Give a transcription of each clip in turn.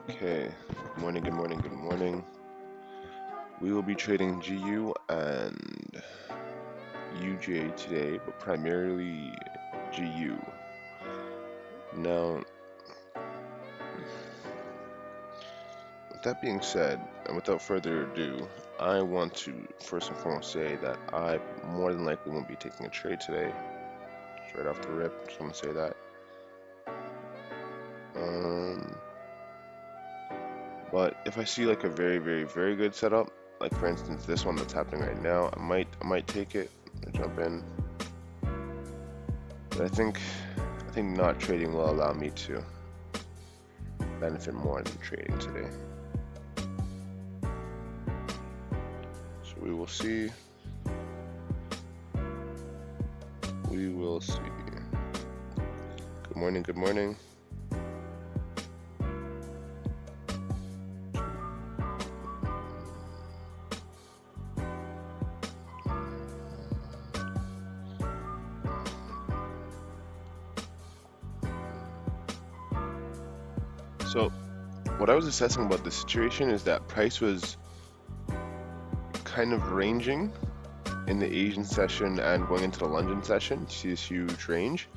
Okay, good morning, good morning, good morning. We will be trading GU and UJ today, but primarily GU. Now, with that being said, and without further ado, I want to first and foremost say that I more than likely won't be taking a trade today. Just right off the rip, just want to say that. But if I see like a very, very, very good setup, like for instance this one that's happening right now, I might take it and jump in. But I think not trading will allow me to benefit more than trading today. So we will see. We will see. Good morning, good morning. So what I was assessing about this situation is that price was kind of ranging in the Asian session and going into the London session. You see this huge range,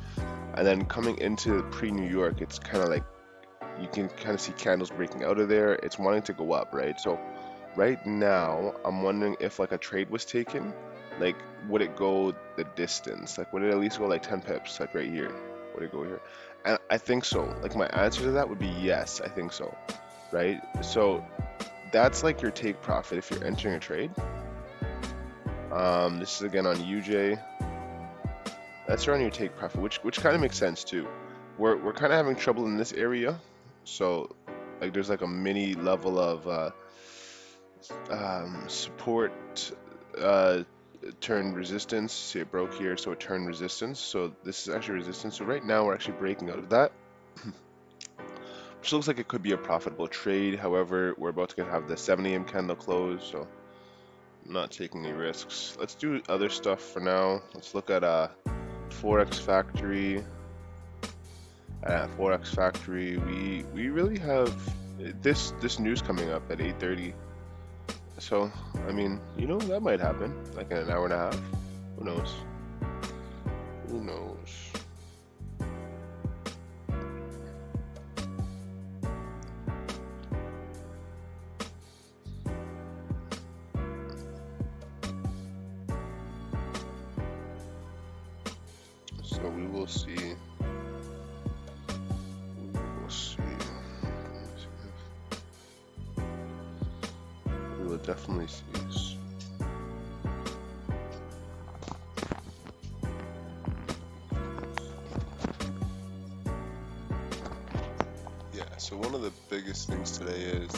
and then coming into pre-New York, it's kind of like you can kind of see candles breaking out of there. It's wanting to go up, right? So right now, I'm wondering if like a trade was taken, like would it go the distance? Like would it at least go like 10 pips, like right here? Would it go here? And I think so. Like my answer to that would be yes, I think so, right? So that's like your take profit if you're entering a trade. This is again on UJ. That's around your take profit, which kind of makes sense too. We're kind of having trouble in this area, so like there's like a mini level of support turn resistance. See, it broke here, so it turned resistance. So this is actually resistance. So right now we're actually breaking out of that, which looks like it could be a profitable trade. However, we're about to have the 7 a.m. candle close, so I'm not taking any risks. Let's do other stuff for now. Let's look at Forex Factory. At Forex Factory, we really have this news coming up at 8:30. So, I mean, that might happen, like in an hour and a half. Who knows? Who knows? So we will see. We will see. We will definitely see this. Yeah, so one of the biggest things today is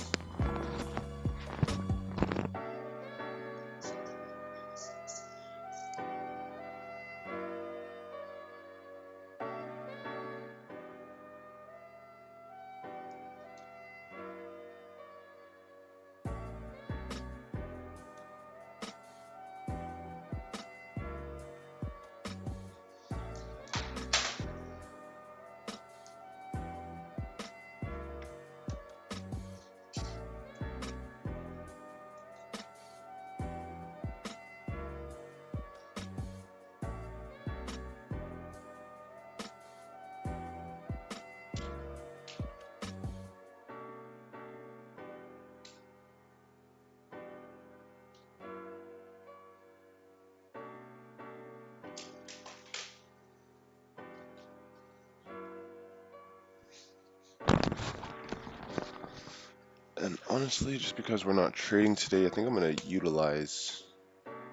and honestly, just because we're not trading today, I think I'm going to utilize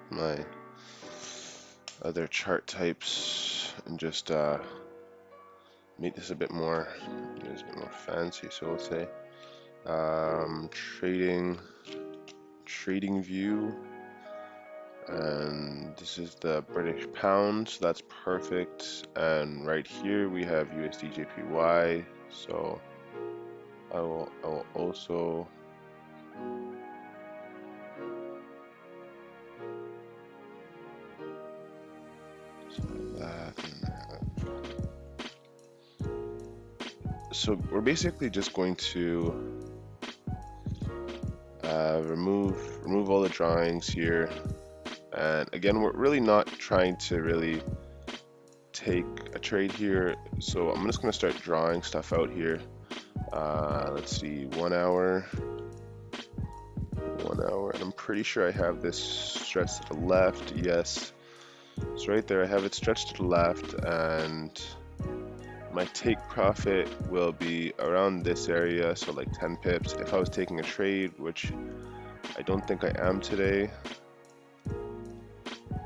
my other chart types and just make this a bit more fancy. So let's say trading view, and this is the British pound, so that's perfect. And right here we have USD JPY, so I will also that. So we're basically just going to remove all the drawings here. And again, we're really not trying to really take a trade here, so I'm just going to start drawing stuff out here. Let's see, 1 hour, and I'm pretty sure I have this stretched to the left. Yes, so right there I have it stretched to the left, and my take profit will be around this area, so like 10 pips if I was taking a trade, which I don't think I am today.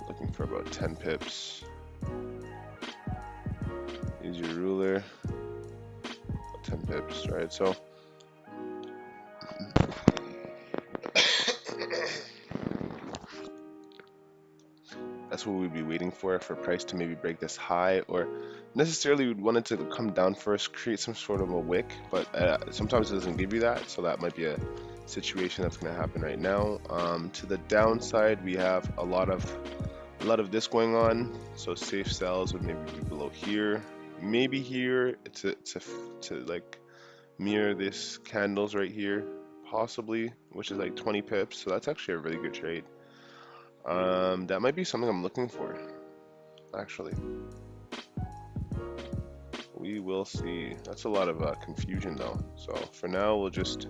Looking for about 10 pips. Use your ruler. 10 pips, right? So that's what we'd be waiting for price to maybe break this high, or necessarily we'd want it to come down first, create some sort of a wick, but sometimes it doesn't give you that, so that might be a situation that's going to happen right now. To the downside, we have a lot of this going on, so safe sells would maybe be below here, maybe here to like mirror this candles right here, possibly, which is like 20 pips, so that's actually a really good trade. That might be something I'm looking for, actually. We will see. That's a lot of confusion though, so for now we'll just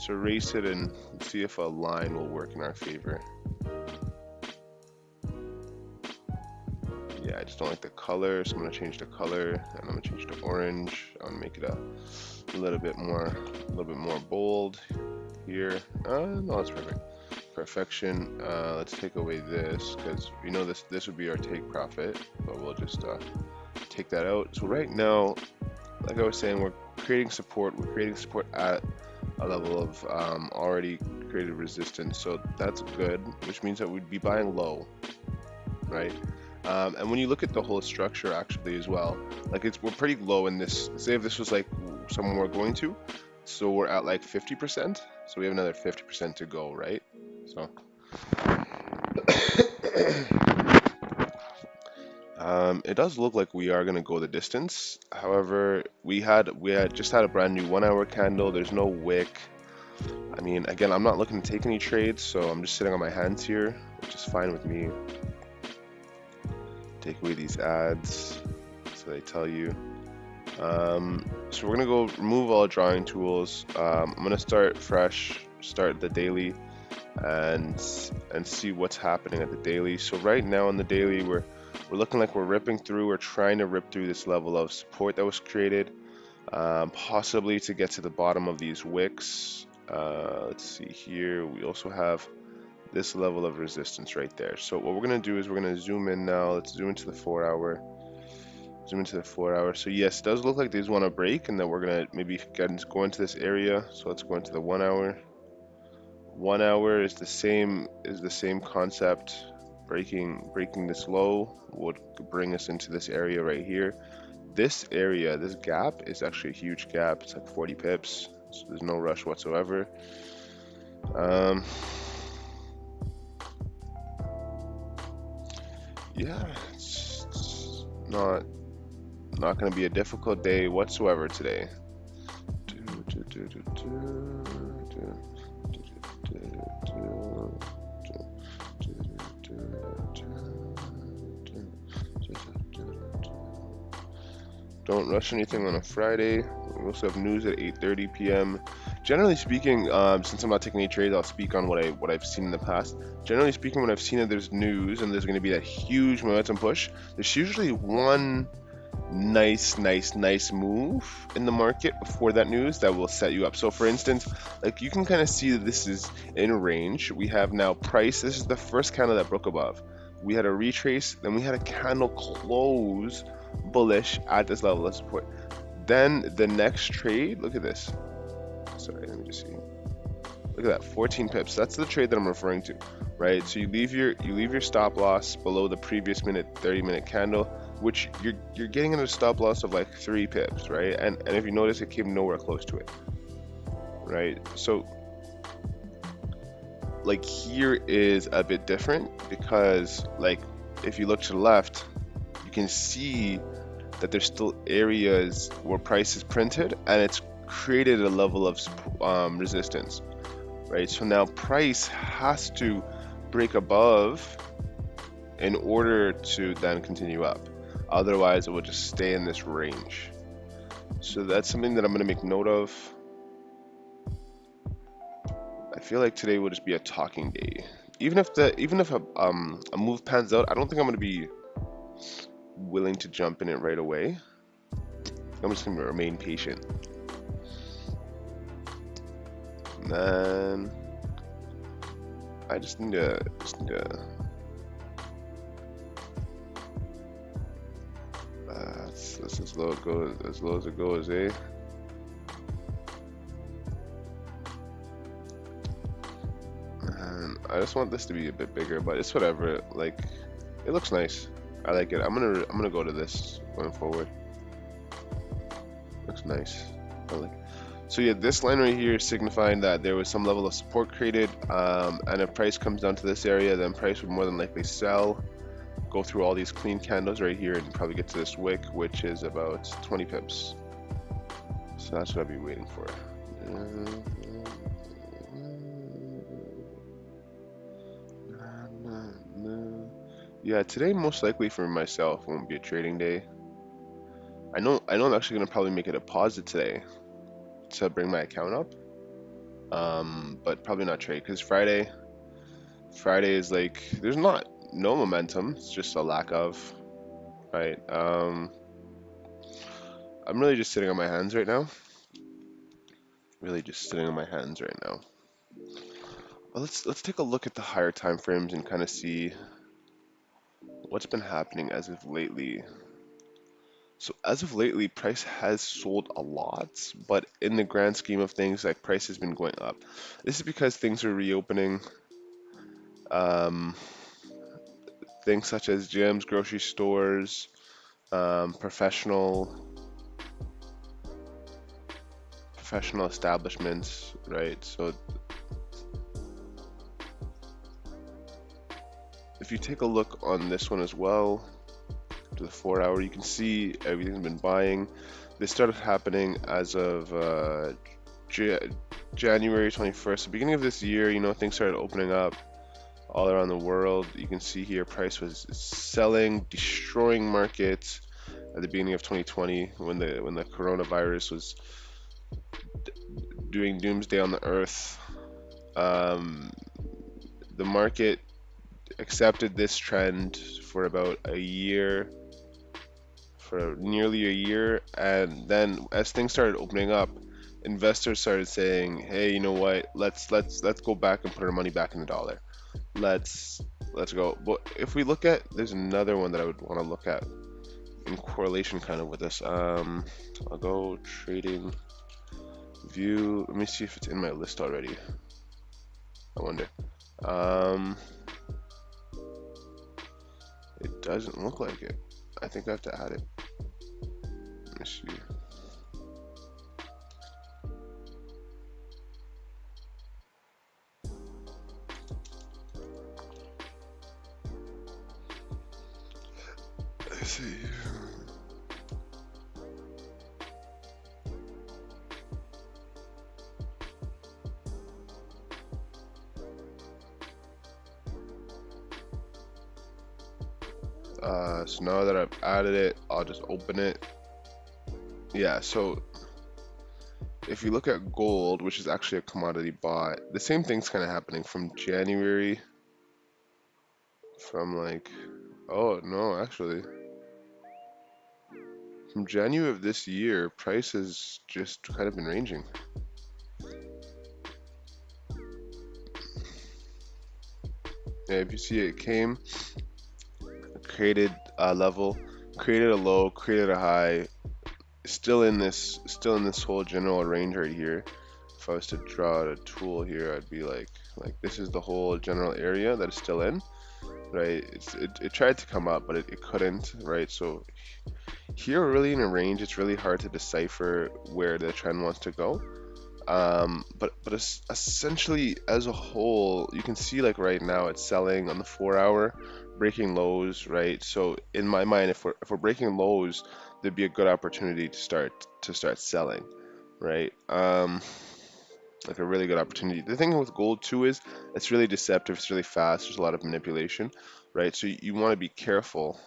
erase it and see if a line will work in our favor. Yeah, I just don't like the color, so I'm going to change the color, and I'm going to change to orange. I'm going to make it a little bit more bold here. No, that's perfect. Perfection. Let's take away this, because we know this would be our take profit, but we'll just take that out. So right now, like I was saying, we're creating support. We're creating support at a level of already created resistance, so that's good, which means that we'd be buying low, right? And when you look at the whole structure actually as well, like we're pretty low in this. Say if this was like somewhere we're going to, so we're at like 50%, so we have another 50% to go, right? So it does look like we are going to go the distance. However, we had just had a brand new 1 hour candle. There's no wick. I mean, again, I'm not looking to take any trades, so I'm just sitting on my hands here, which is fine with me. Take away these ads, so they tell you. So we're gonna go remove all drawing tools. I'm gonna start fresh, start the daily, and see what's happening at the daily. So right now on the daily, we're looking like we're ripping through. We're trying to rip through this level of support that was created, possibly to get to the bottom of these wicks. Let's see here. We also have this level of resistance right there. So what we're going to do is we're going to zoom in now. Let's zoom into the 4 hour. Zoom into the 4 hour. So yes, it does look like these want to break, and then we're going to maybe go into this area. So let's go into the 1 hour. 1 hour is the same concept. Breaking this low would bring us into this area right here. This area, this gap is actually a huge gap. It's like 40 pips. So there's no rush whatsoever. Yeah, it's not going to be a difficult day whatsoever today. Don't rush anything on a Friday. We also have news at 8:30 p.m. Generally speaking, since I'm not taking any trades, I'll speak on what I've seen in the past. Generally speaking, when I've seen that there's news and there's going to be that huge momentum push, there's usually one nice move in the market before that news that will set you up. So for instance, like you can kind of see that this is in range. We have now price. This is the first candle that broke above. We had a retrace, then we had a candle close bullish at this level of support. Then the next trade, look at this. Sorry, let me just see. Look at that, 14 pips. That's the trade that I'm referring to, right? So you leave your stop loss below the previous 30-minute candle, which you're getting a stop loss of like 3 pips, right? And if you notice, it came nowhere close to it, right? So like here is a bit different, because like if you look to the left, you can see that there's still areas where price is printed and it's created a level of resistance, right? So now price has to break above in order to then continue up. Otherwise, it will just stay in this range. So that's something that I'm going to make note of. I feel like today will just be a talking day. Even if a move pans out, I don't think I'm going to be willing to jump in it right away. I'm just going to remain patient. And then I just need to that's as low as it goes, eh? And I just want this to be a bit bigger, but it's whatever. Like, it looks nice. I like it. I'm gonna go to this going forward. Looks nice. I like it. So yeah, this line right here is signifying that there was some level of support created, and if price comes down to this area, then price would more than likely sell, go through all these clean candles right here, and probably get to this wick, which is about 20 pips. So that's what I'll be waiting for. Yeah, today most likely for myself won't be a trading day. I know I'm actually gonna probably make a deposit today to bring my account up. But probably not trade because Friday is like there's no momentum. It's just a lack of, right? I'm really just sitting on my hands right now. Really just sitting on my hands right now. Well, let's take a look at the higher time frames and kind of see what's been happening as of lately. So as of lately, price has sold a lot, but in the grand scheme of things, like price has been going up. This is because things are reopening. Um, Things such as gyms, grocery stores, professional establishments, right? So if you take a look on this one as well, to the 4 hour, you can see everything's been buying. This started happening as of January 21st, the beginning of this year. You know, things started opening up all around the world. You can see here price was selling, destroying markets at the beginning of 2020 when the coronavirus was doing doomsday on the earth. The market accepted this trend for about a year, for nearly a year, and then as things started opening up, investors started saying, "Hey, you know what? Let's go back and put our money back in the dollar. Let's go." But if we look at, there's another one that I would want to look at in correlation kind of with this. I'll go trading view. Let me see if it's in my list already. I wonder. It doesn't look like it. I think I have to add it. Let me see. Let's see. So now that I've added it, I'll just open it. Yeah, so if you look at gold, which is actually a commodity bought, the same thing's kind of happening from January, from like, oh no, actually, from January of this year, price has just kind of been ranging. Yeah, if you see it came, created a level, created a low, created a high, still in this whole general range right here. If I was to draw a tool here, I'd be like this is the whole general area that it's still in, right? It tried to come up, but it couldn't, right? So here we're really in a range. It's really hard to decipher where the trend wants to go. But essentially as a whole, you can see like right now it's selling on the 4 hour, breaking lows, right? So in my mind, if we're breaking lows, there'd be a good opportunity to start selling, right? like a really good opportunity. The thing with gold too is it's really deceptive. It's really fast. There's a lot of manipulation, right? So you want to be careful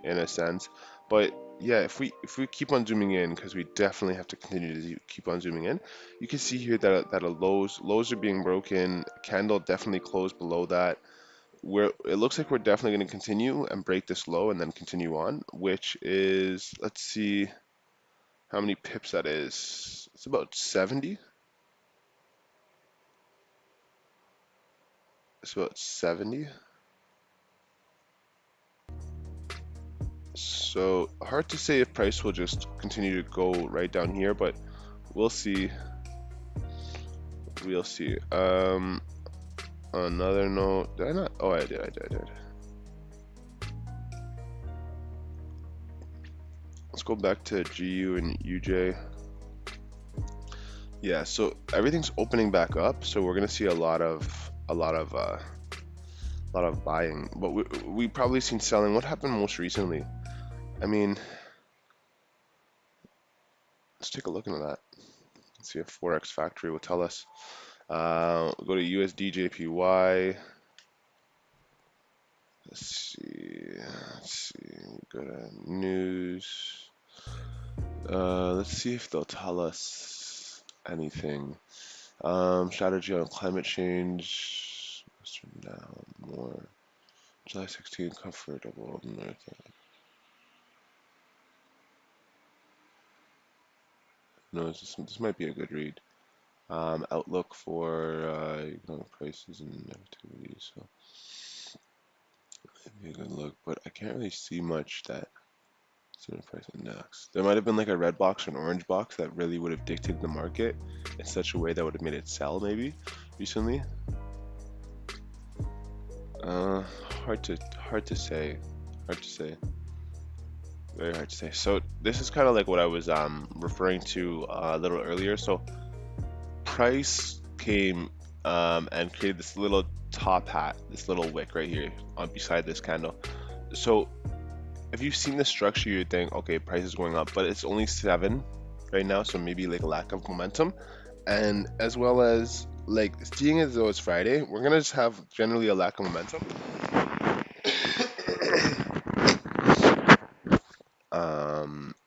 in a sense. But yeah, if we keep on zooming in, because we definitely have to continue to keep on zooming in, you can see here that a lows are being broken. Candle definitely closed below that. Where it looks like we're definitely going to continue and break this low and then continue on, which is, let's see how many pips that is. It's about 70. It's about 70. So hard to say if price will just continue to go right down here, but we'll see. We'll see. Another note. Did I not? Oh, I did. Let's go back to GU and UJ. Yeah, so everything's opening back up, so we're gonna see a lot of buying, but we probably seen selling. What happened most recently? I mean, let's take a look into that. Let's see if Forex Factory will tell us. Go to USD JPY. Let's see. Go to news. Let's see if they'll tell us anything. Strategy on climate change. Western now more. July 16, comfortable. No, this might be a good read. Outlook for economic prices and activity. So maybe a good look, but I can't really see much that student price index. There might have been like a red box or an orange box that really would have dictated the market in such a way that would have made it sell maybe recently. Hard to say. Very hard to say. So this is kind of like what I was referring to a little earlier. So price came and created this little top hat, this little wick right here on beside this candle. So if you've seen the structure, you'd think, okay, price is going up, but it's only 7 right now, so maybe like a lack of momentum. And as well as like seeing as though it's Friday, we're gonna just have generally a lack of momentum.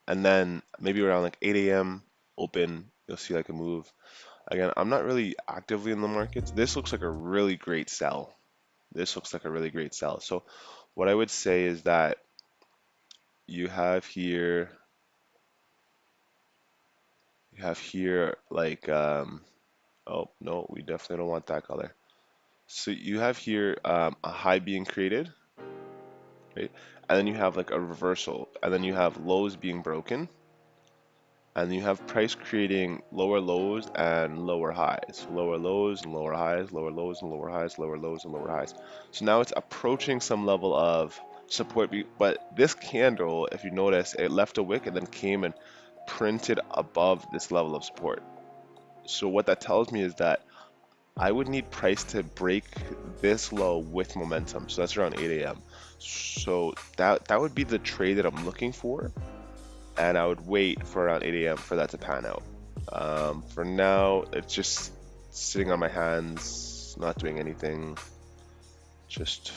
And then maybe around like 8 a.m. open, you'll see like a move. Again, I'm not really actively in the markets. This looks like a really great sell. So what I would say is that you have here like oh no, we definitely don't want that color. So you have here a high being created, right? And then you have like a reversal, and then you have lows being broken, and you have price creating lower lows and lower highs, lower lows and lower highs, lower lows and lower highs, lower lows and lower highs. So now it's approaching some level of support, but this candle, if you notice, it left a wick and then came and printed above this level of support. So what that tells me is that I would need price to break this low with momentum. So that's around 8 a.m. So that would be the trade that I'm looking for, and I would wait for around 8 a.m. for that to pan out. For now, it's just sitting on my hands, not doing anything, just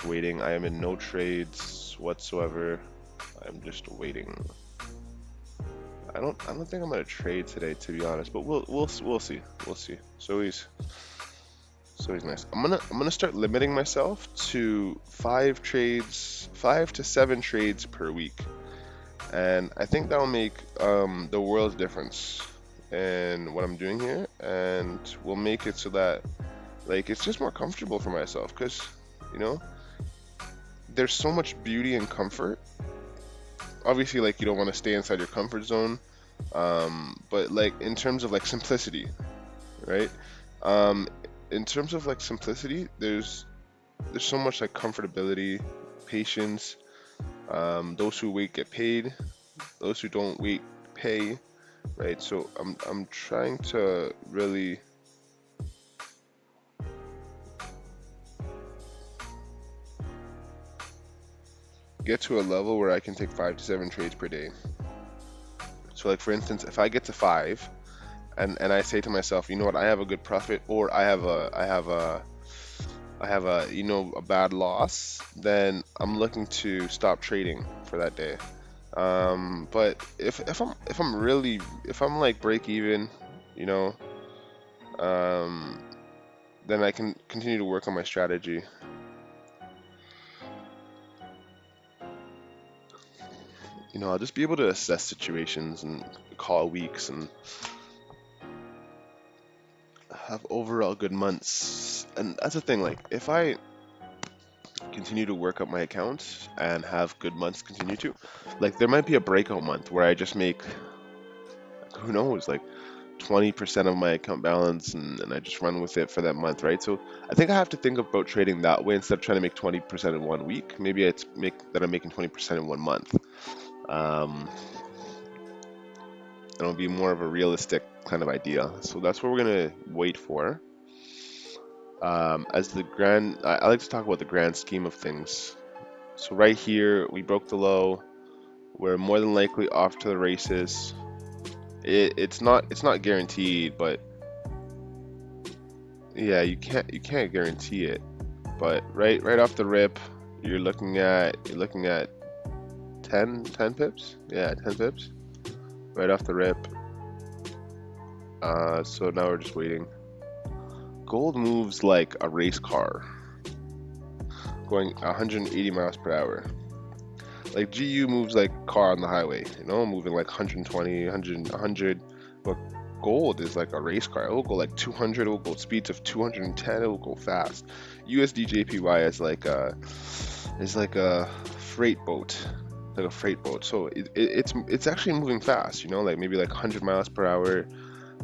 waiting. I am in no trades whatsoever. I'm just waiting. I don't think I'm gonna trade today, to be honest, but we'll see. So he's nice. I'm gonna start limiting myself to 5 to 7 trades per week, and I think that will make the world's difference in what I'm doing here, and will make it so that like it's just more comfortable for myself, because you know there's so much beauty and comfort. Obviously, like, you don't want to stay inside your comfort zone, but like in terms of like simplicity, right? In terms of like simplicity, there's so much like comfortability, patience. Those who wait get paid, those who don't wait pay, right? So I'm trying to really get to a level where I can take 5 to 7 trades per day. So like for instance, if I get to 5 and I say to myself, you know what, I have a good profit, or I have a, you know, a bad loss, then I'm looking to stop trading for that day. But if I'm like break even, you know, um, then I can continue to work on my strategy. You know, I'll just be able to assess situations and call weeks and have overall good months. And that's the thing, like if I continue to work up my accounts and have good months continue to, like there might be a breakout month where I just make, who knows, like 20% of my account balance, and I just run with it for that month, right? So I think I have to think about trading that way instead of trying to make 20% in 1 week. Maybe it's make that I'm making 20% in 1 month. Um, It'll be more of a realistic kind of idea. So that's what we're gonna wait for. As the grand, I like to talk about the grand scheme of things. So right here, we broke the low. We're more than likely off to the races. It's not guaranteed, but yeah, you can't guarantee it. But right off the rip, you're looking at 10 pips. Yeah, 10 pips right off the rip. So now we're just waiting. Gold moves like a race car, going 180 miles per hour. Like GU moves like a car on the highway, you know, moving like 120, 100. But gold is like a race car. It will go like 200. It will go speeds of 210. It will go fast. USD JPY is like a freight boat, like a freight boat. So it's actually moving fast, you know, like maybe like 100 miles per hour,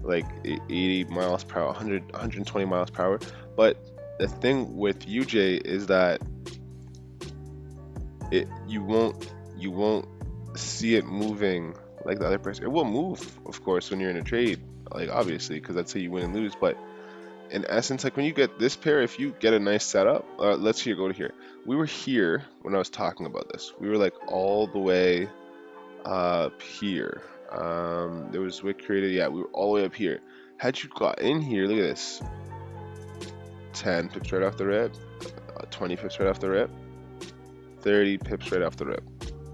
like 80 miles per hour, 120 miles per hour. But the thing with UJ is that you won't see it moving like the other person. It will move, of course, when you're in a trade, like obviously, because that's how you win and lose. But in essence, like when you get this pair, if you get a nice setup, let's here go to here. We were here when I was talking about this. We were like all the way up here. There was wick created. Yeah, we were all the way up here. Had you got in here, look at this. 10 pips right off the rip. 20 pips right off the rip. 30 pips right off the rip.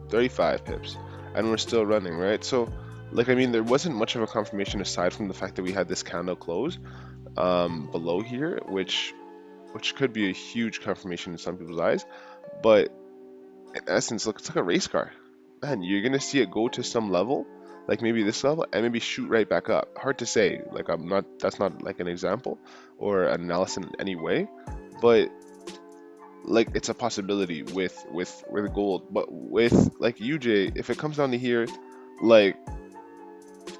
35 pips, and we're still running, right? So like, I mean, there wasn't much of a confirmation aside from the fact that we had this candle close below here, which could be a huge confirmation in some people's eyes. But in essence, look, it's like a race car, man. You're gonna see it go to some level, like maybe this level, and maybe shoot right back up. Hard to say, like that's not like an example or an analysis in any way, but like it's a possibility with gold. But with like UJ, if it comes down to here, like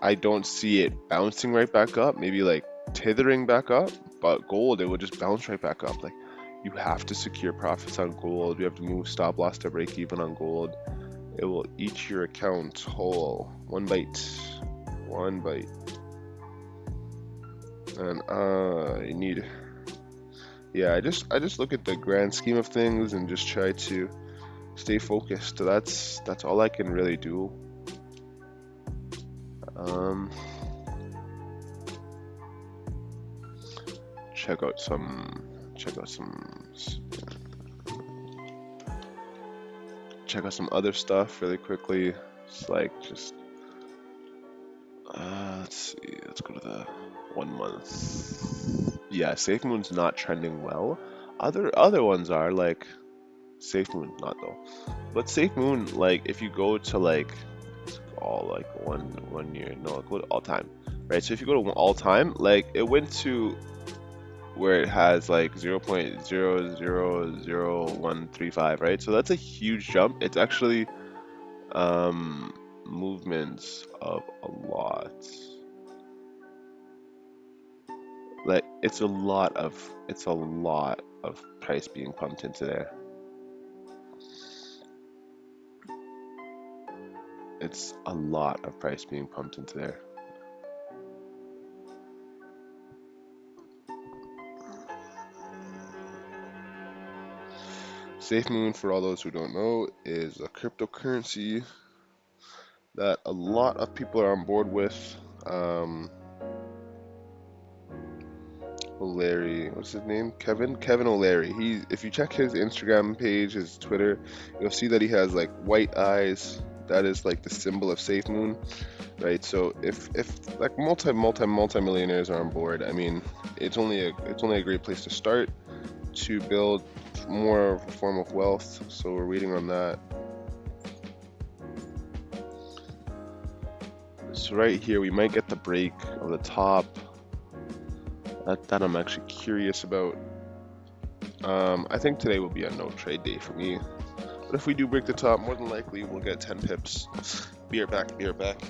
I don't see it bouncing right back up, maybe like tethering back up. But gold, it will just bounce right back up. Like you have to secure profits on gold. You have to move stop loss to break even on gold. It will eat your account whole. One bite. One bite. And I need, yeah, I just look at the grand scheme of things and just try to stay focused. That's all I can really do. Check out some other stuff really quickly. It's like just let's see. Let's go to the 1 month. Yeah, Safe Moon's not trending well. Other ones are like Safe Moon not though. But Safe Moon, like if you go to like all like one year, no, go to all time, right? So if you go to all time, like it went to where it has like 0.000135, right? So that's a huge jump. It's actually movements of a lot. Like it's a lot of price being pumped into there. It's a lot of price being pumped into there. SafeMoon, for all those who don't know, is a cryptocurrency that a lot of people are on board with. O'Leary, what's his name? Kevin O'Leary. If you check his Instagram page, his Twitter, you'll see that he has like white eyes. That is like the symbol of Safe Moon, right? So if like multi millionaires are on board, I mean, it's only a great place to start to build more of a form of wealth. So we're waiting on that. So right here we might get the break of the top. That I'm actually curious about. I think today will be a no trade day for me. But if we do break the top, more than likely we'll get 10 pips. Be right back, be right back.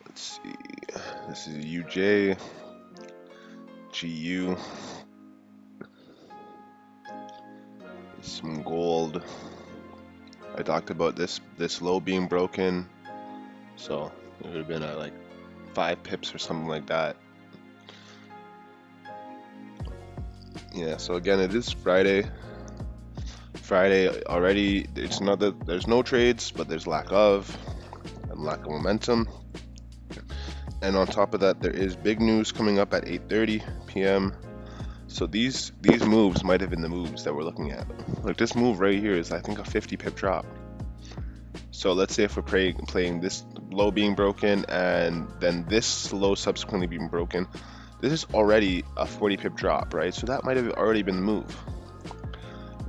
Let's see. This is UJ, GU, some gold. I talked about this low being broken, so it would have been at like 5 pips or something like that. Yeah, so again, it is Friday. Friday already, it's not that there's no trades, but there's lack of momentum. And on top of that, there is big news coming up at 8:30 p.m. So these moves might have been the moves that we're looking at. Like this move right here is, I think, a 50 pip drop. So let's say if we're playing this low being broken and then this low subsequently being broken, this is already a 40 pip drop, right? So that might have already been the move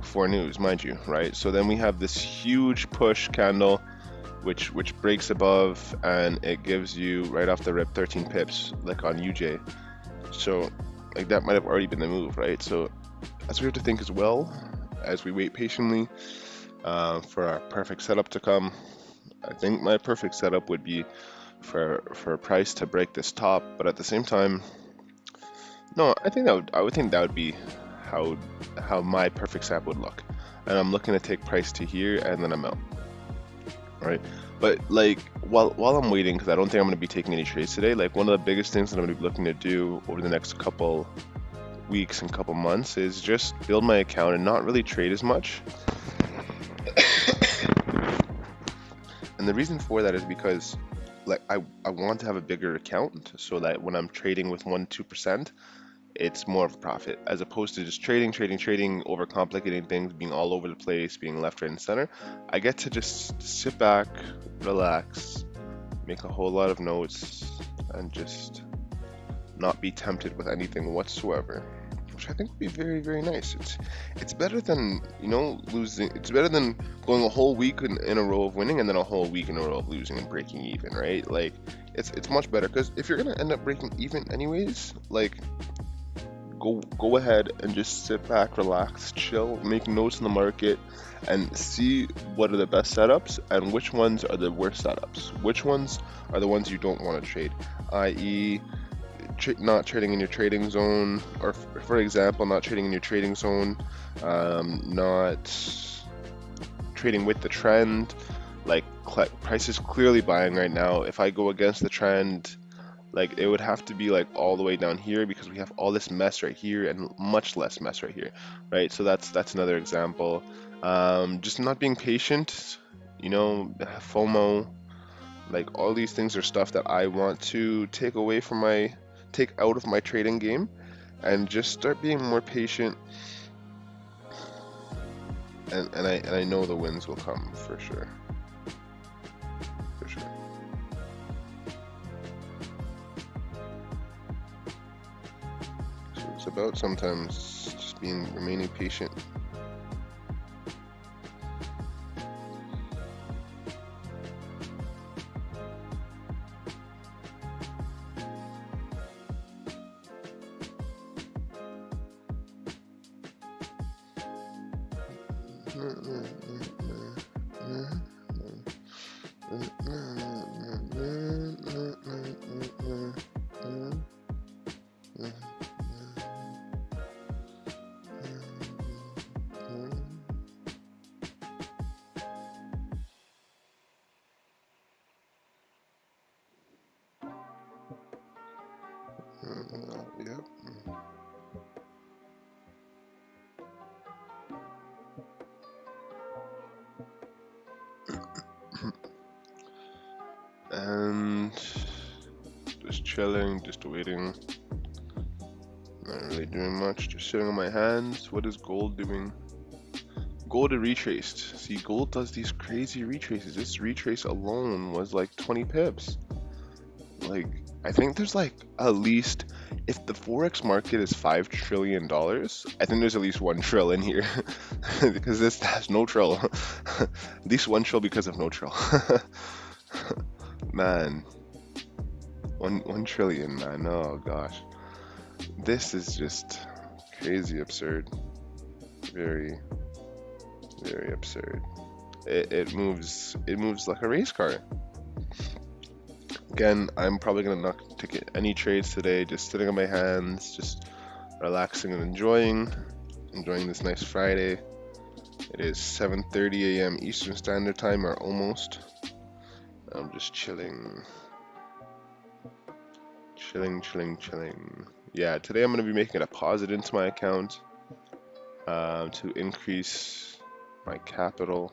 for news, mind you, right? So then we have this huge push candle which breaks above, and it gives you right off the rip 13 pips like on UJ. So like that might have already been the move, right? So as we have to think as well as we wait patiently for our perfect setup to come. I think my perfect setup would be for a price to break this top, but at the same time, no, I would think that would be how my perfect setup would look. And I'm looking to take price to here and then I'm out. Right, but like while I'm waiting, because I don't think I'm going to be taking any trades today, like one of the biggest things that I'm going to be looking to do over the next couple weeks and couple months is just build my account and not really trade as much. And the reason for that is because like I want to have a bigger account so that when I'm trading with 1-2%, it's more of a profit, as opposed to just trading, overcomplicating things, being all over the place, being left, right, and center. I get to just sit back, relax, make a whole lot of notes, and just not be tempted with anything whatsoever. which I think would be very, very nice. It's better than, you know, losing. It's better than going a whole week in a row of winning and then a whole week in a row of losing and breaking even, right? Like, it's much better because if you're gonna end up breaking even anyways, like, go ahead and just sit back, relax, chill, make notes in the market, and see what are the best setups and which ones are the worst setups. Which ones are the ones you don't want to trade, i.e., not trading in your trading zone, or for example, not trading in your trading zone, not trading with the trend. Like, price is clearly buying right now. If I go against the trend, like, it would have to be like all the way down here because we have all this mess right here and much less mess right here, right? So that's another example. Just not being patient, you know, FOMO, like all these things are stuff that I want to take out of my trading game and just start being more patient. And I know the wins will come for sure. For sure. So it's about sometimes just remaining patient. Yep. And just chilling, just waiting. Not really doing much, just sitting on my hands. What is gold doing? Gold retraced. See, gold does these crazy retraces. This retrace alone was like 20 pips. Like, I think there's like at least, if the Forex market is $5 trillion, I think there's at least 1 trill in here. Because this has no trill. At least 1 trill because of no trill. Man. 1 trillion, man. Oh gosh. This is just crazy absurd. Very, very absurd. It moves like a race car. Again, I'm probably gonna not take any trades today, just sitting on my hands, just relaxing and enjoying this nice Friday. It is 7:30 a.m. Eastern Standard Time, or almost. I'm just chilling. Yeah, today I'm gonna be making a deposit into my account to increase my capital.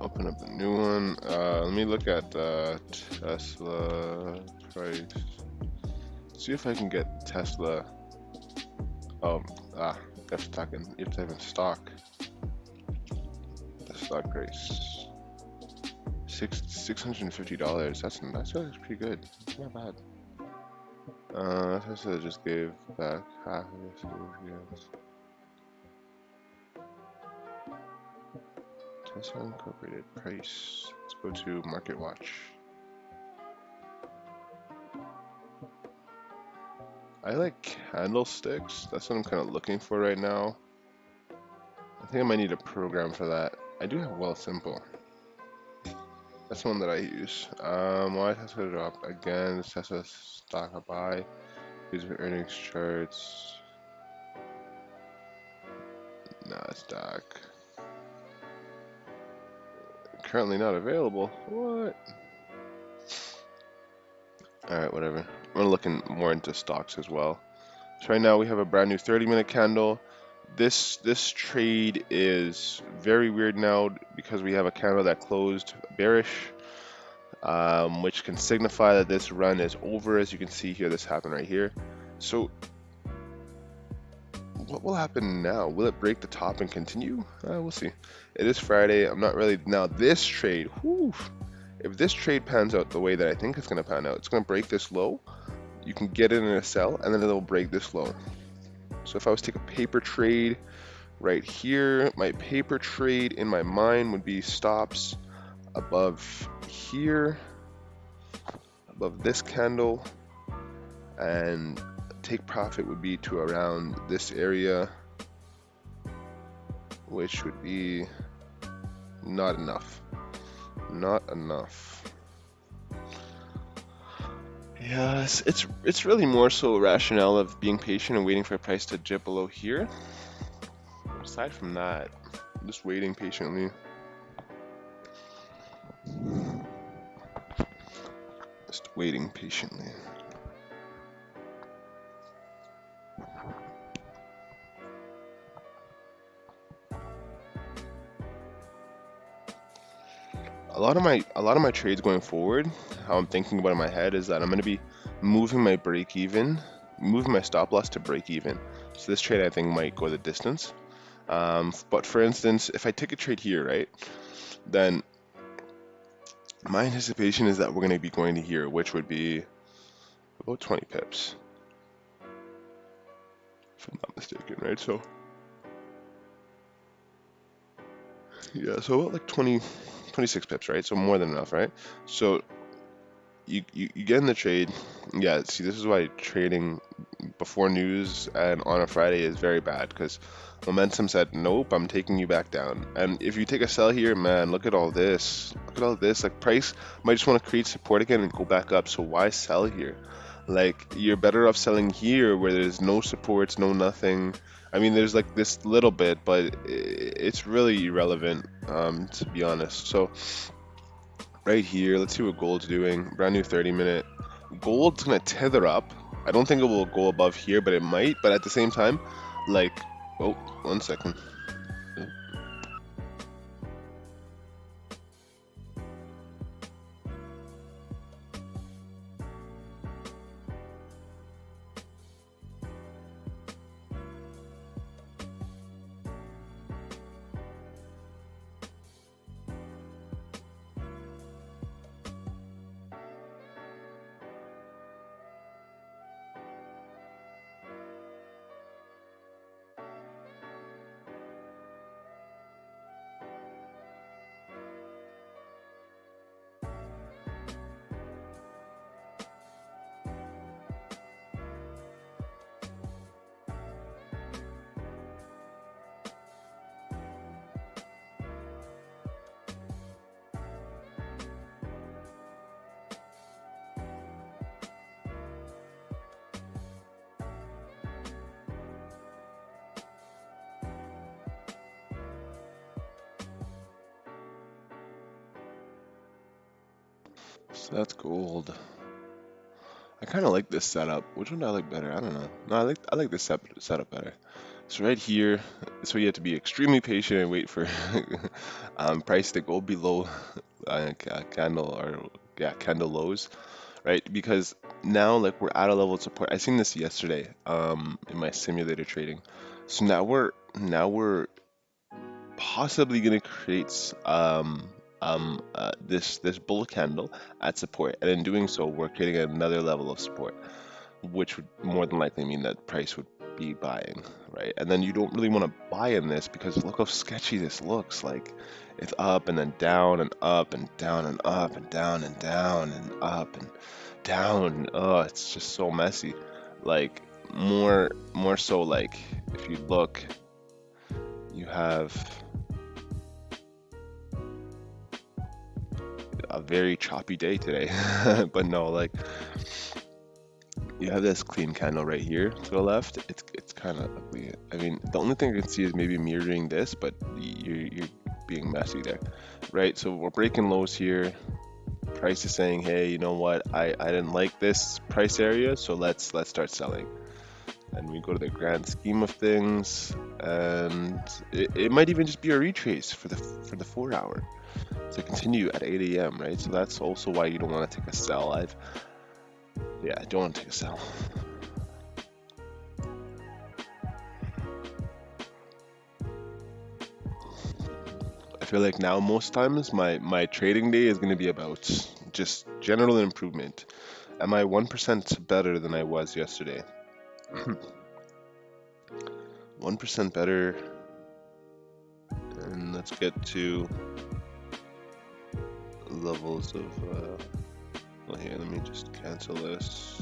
Open up a new one. Let me look at Tesla price. See if I can get Tesla. Oh, if I can stock. The stock price. $650. That's actually pretty good. It's not bad. Tesla just gave back half of this. Tesla Incorporated price. Let's go to Market Watch. I like candlesticks. That's what I'm kind of looking for right now. I think I might need a program for that. I do have Well Simple. That's the one that I use. Why is Tesla drop again? Is Tesla stock a buy? These are earnings charts. Nasdaq. Currently not available. What? Alright, whatever. We're looking more into stocks as well. So right now we have a brand new 30-minute candle. This trade is very weird now because we have a candle that closed bearish, which can signify that this run is over. As you can see here, this happened right here. So what will happen now? Will it break the top and continue? We'll see. It is Friday. I'm not really now. This trade, whew, if this trade pans out the way that I think it's going to pan out, it's going to break this low. You can get in a sell, and then it'll break this low. So if I was to take a paper trade right here, my paper trade in my mind would be stops above here, above this candle, and take profit would be to around this area, which would be not enough. Not enough. Yes, it's really more so a rationale of being patient and waiting for a price to dip below here. Aside from that, just waiting patiently. Just waiting patiently. A lot of my trades going forward, how I'm thinking about it in my head is that I'm going to be moving my break even, moving my stop loss to break even. So this trade I think might go the distance. But for instance, if I take a trade here, right, then my anticipation is that we're going to be going to here, which would be about 20 pips, if I'm not mistaken, right? So yeah, so about like 26 pips, right? So more than enough, right? So you get in the trade. Yeah, see, this is why trading before news and on a Friday is very bad, because momentum said, nope, I'm taking you back down. And if you take a sell here, man, look at all this. Look at all this. Like, price might just want to create support again and go back up. So why sell here? Like, you're better off selling here where there's no supports, no nothing. I mean, there's like this little bit, but it's really irrelevant, to be honest. So right here, let's see what gold's doing. Brand new 30-minute. Gold's gonna tether up. I don't think it will go above here, but it might. But at the same time, like, oh, 1 second. So that's gold. I kind of like this setup. Which one do I like better? I don't know. No, I like this setup better. So right here, so you have to be extremely patient and wait for price to go below candle or yeah, candle lows, right? Because now like we're at a level of support. I seen this yesterday in my simulator trading. So now we're possibly gonna create this bull candle at support, and in doing so we're creating another level of support, which would more than likely mean that price would be buying, right? And then you don't really want to buy in this because look how sketchy this looks. Like, it's up and then down and up and down and up and down and down and up and down. Oh, it's just so messy. Like, more so, like, if you look, you have a very choppy day today. But no, like you have this clean candle right here to the left. It's kind of ugly. I mean, the only thing I can see is maybe mirroring this, but you're being messy there, right? So we're breaking lows here. Price is saying, hey, you know what? I didn't like this price area, so let's start selling. And we go to the grand scheme of things, and it might even just be a retrace for the 4 hour to continue at 8 a.m. right? So that's also why you don't want to take a sell. I don't want to take a sell. I feel like now most times my trading day is going to be about just general improvement. Am I 1% better than I was yesterday? 1% better. And let's get to levels of well, here, let me just cancel this.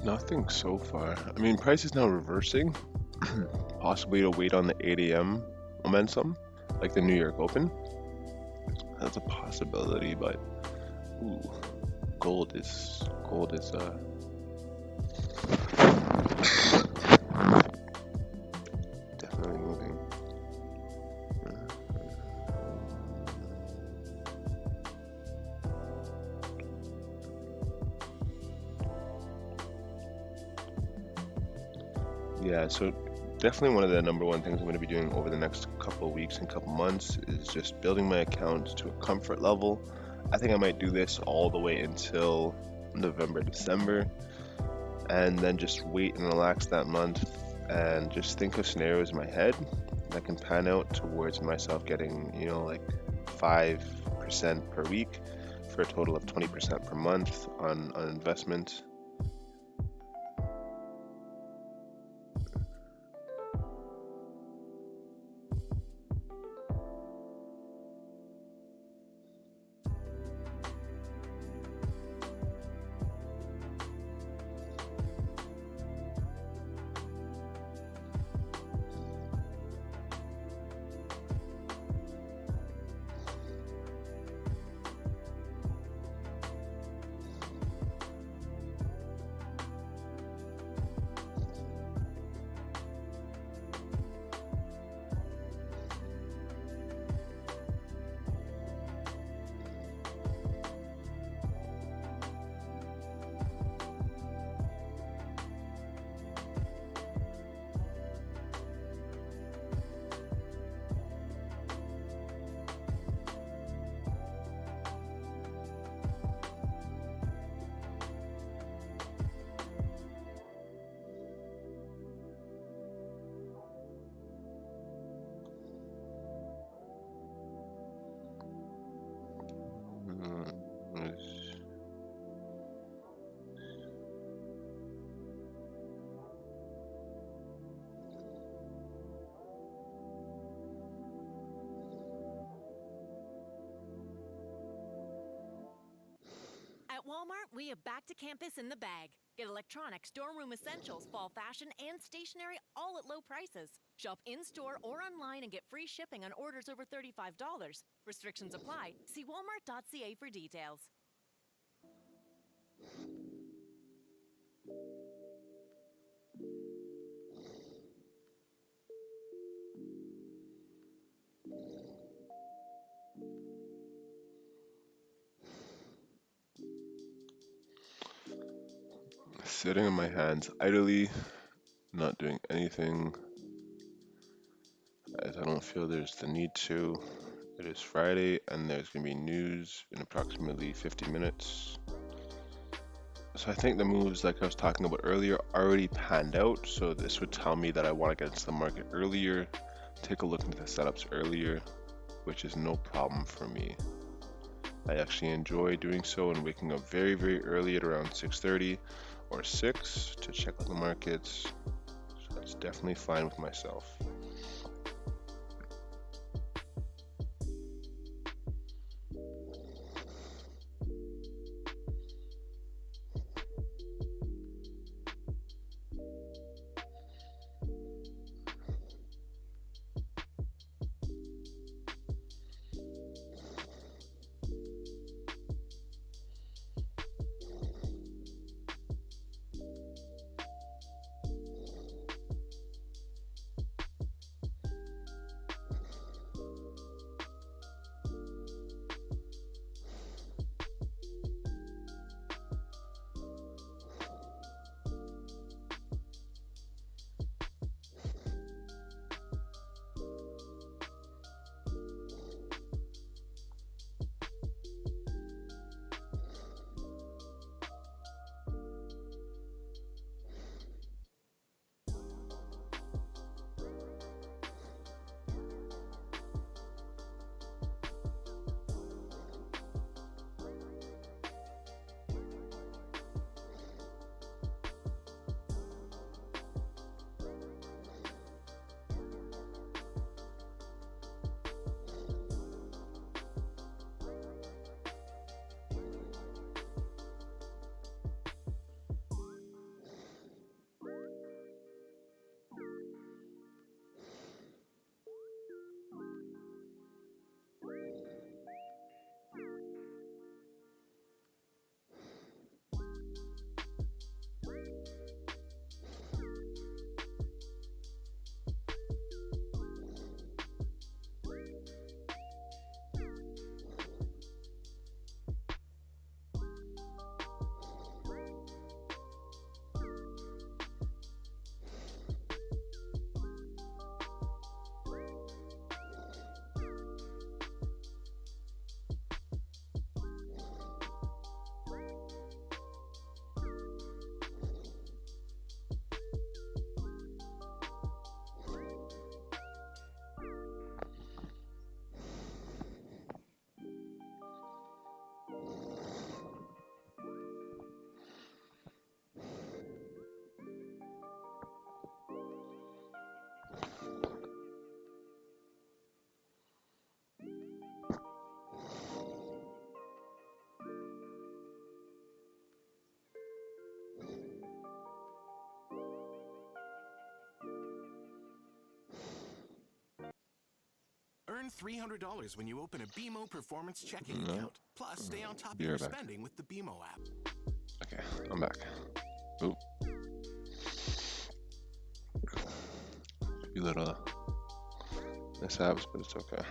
Nothing so far. I mean, price is now reversing. Possibly to wait on the 8 a.m. momentum, like the New York Open. That's a possibility, but ooh, gold is definitely moving. Yeah, so definitely one of the number one things I'm going to be doing over the next couple of weeks and couple months is just building my account to a comfort level. I think I might do this all the way until November, December, and then just wait and relax that month and just think of scenarios in my head that can pan out towards myself getting, you know, like 5% per week for a total of 20% per month on investment. At Walmart, we have back to campus in the bag. Get electronics, dorm room essentials, fall fashion, and stationery all at low prices. Shop in-store or online and get free shipping on orders over $35. Restrictions apply. See walmart.ca for details. Sitting on my hands idly, not doing anything, as I don't feel there's the need to. It is Friday, and there's going to be news in approximately 50 minutes. So I think the moves, like I was talking about earlier, already panned out. So this would tell me that I want to get into the market earlier, take a look into the setups earlier, which is no problem for me. I actually enjoy doing so and waking up very, very early at around 6:30 or 6 to check out the markets. So that's definitely fine with myself. $300 when you open a BMO Performance checking account. Plus, stay on top of Be your right back. spending with the BMO app. Okay, I'm back. Oop. A few little mishaps, but it's okay.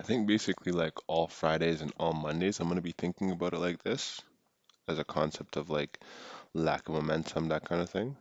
I think basically like all Fridays and all Mondays, I'm gonna be thinking about it like this as a concept of like lack of momentum, that kind of thing.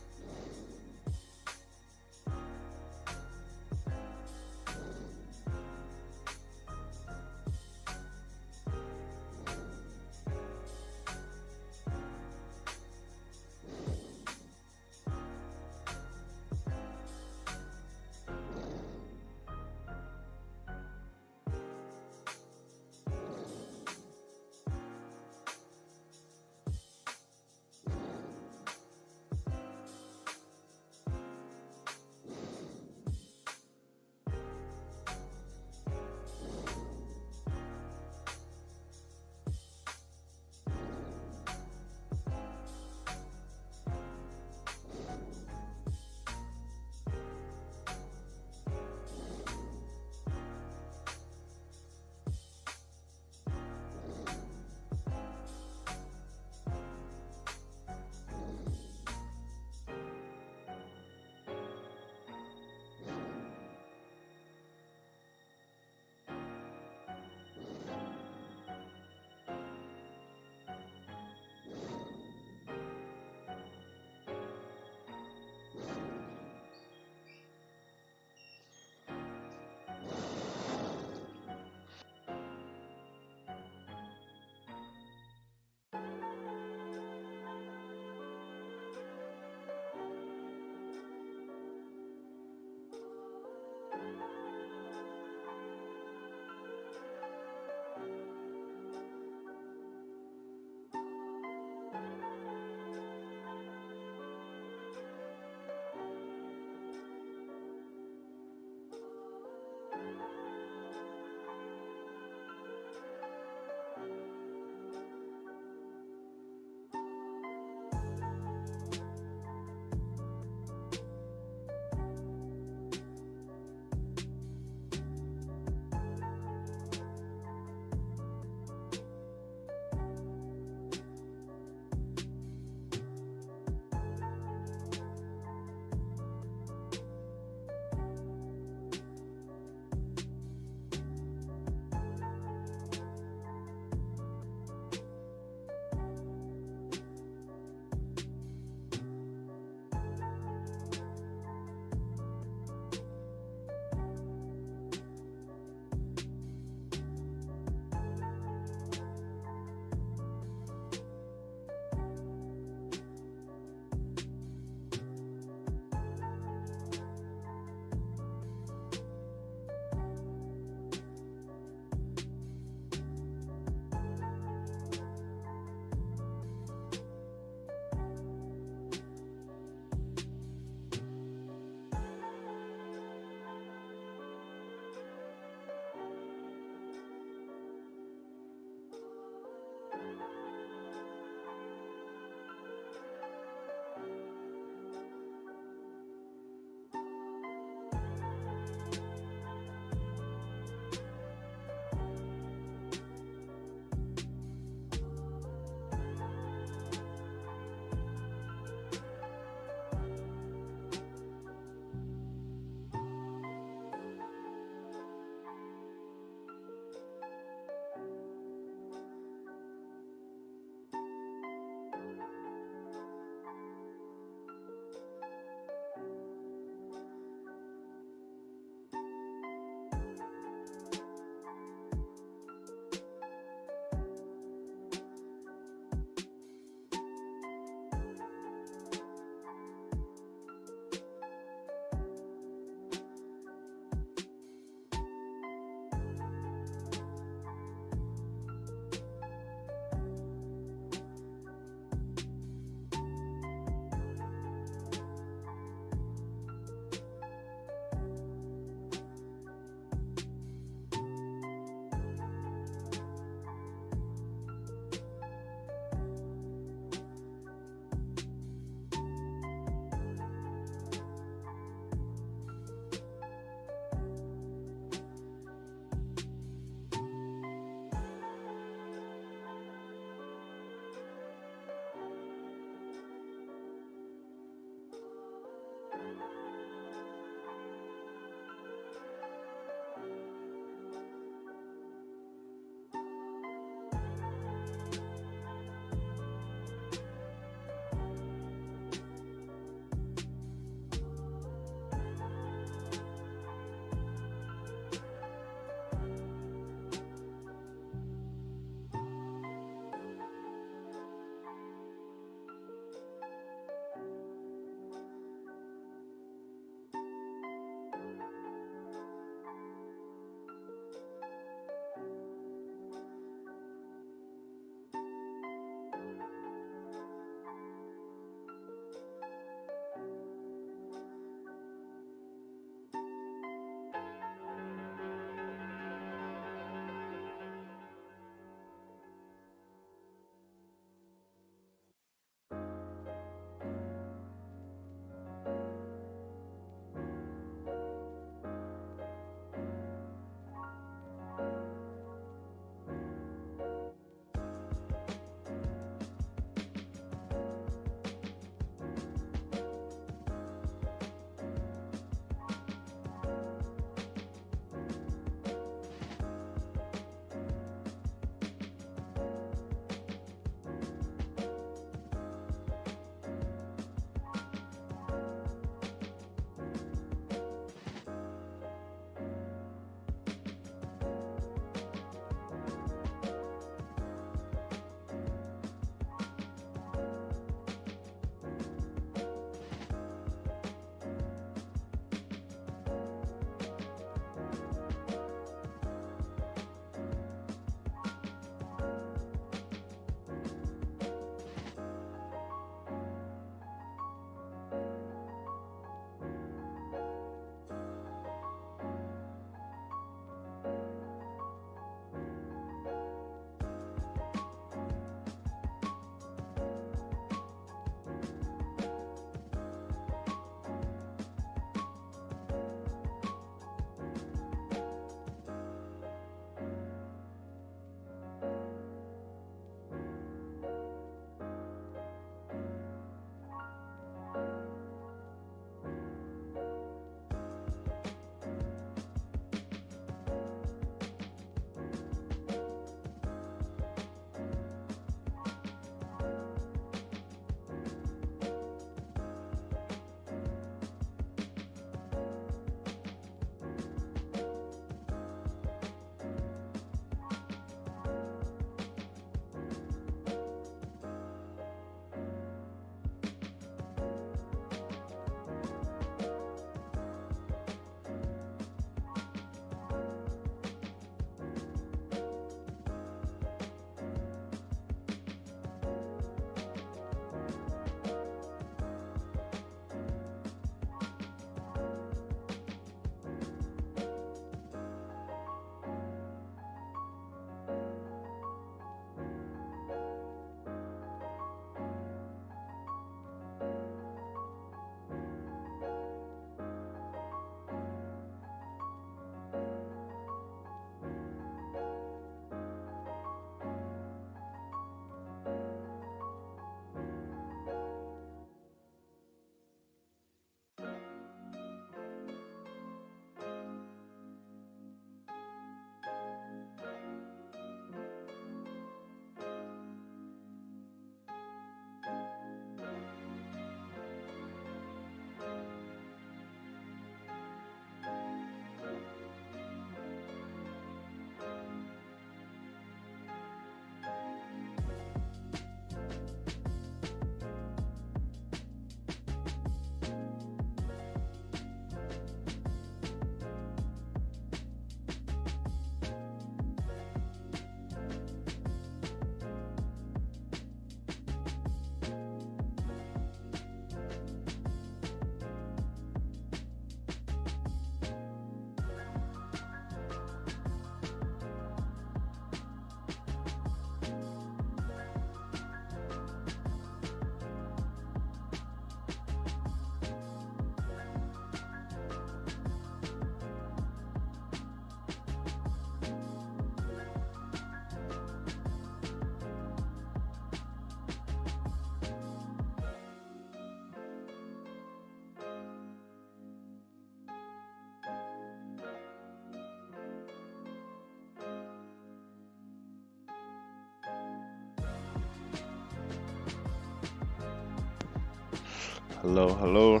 Hello, hello.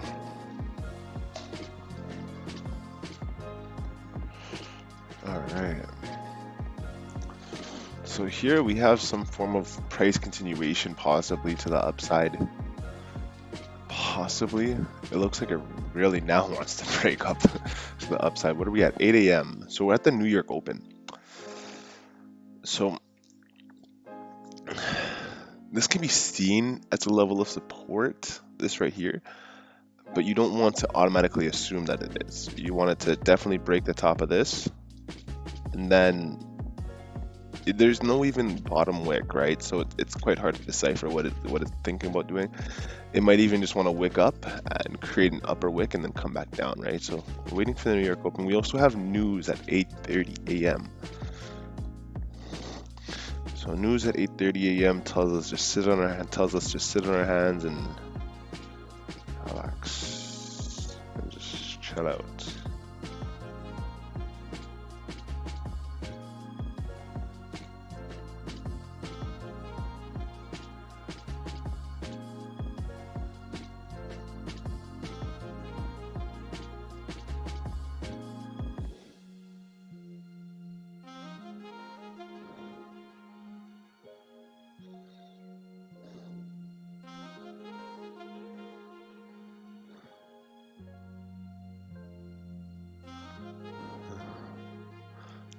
All right. So here we have some form of price continuation, possibly to the upside. Possibly. It looks like it really now wants to break up to the upside. What are we at? 8 a.m. So we're at the New York Open. So this can be seen as a level of support, this right here, but you don't want to automatically assume that it is. You want it to definitely break the top of this, and then there's no even bottom wick, right? So it's quite hard to decipher what it's thinking about doing. It might even just want to wick up and create an upper wick and then come back down, right? So we're waiting for the New York Open. We also have news at 8:30 a.m. So news at 8:30 a.m. tells us just sit on our hands and relax and just chill out.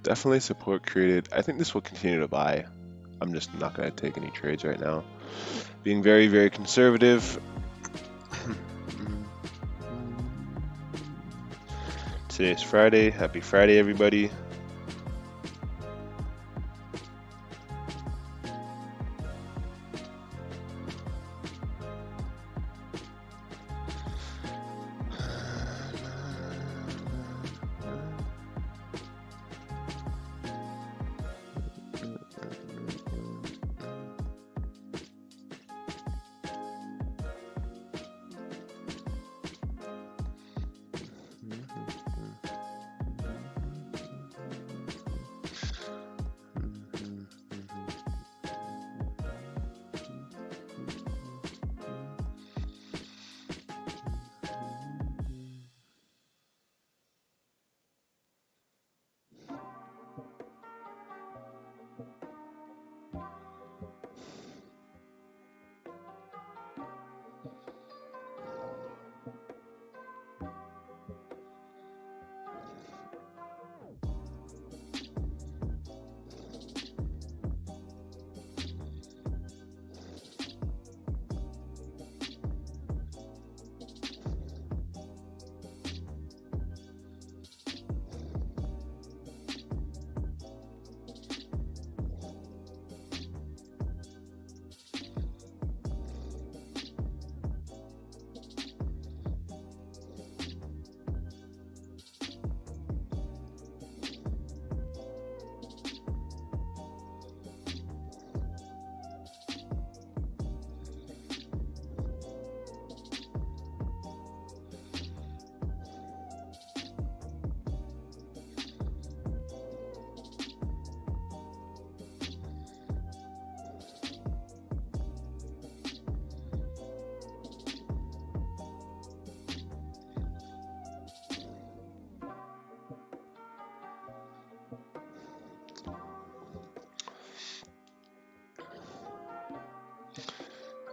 Definitely support created. I think this will continue to buy. I'm just not going to take any trades right now. Being very, very conservative. Today's Friday. Happy Friday, everybody.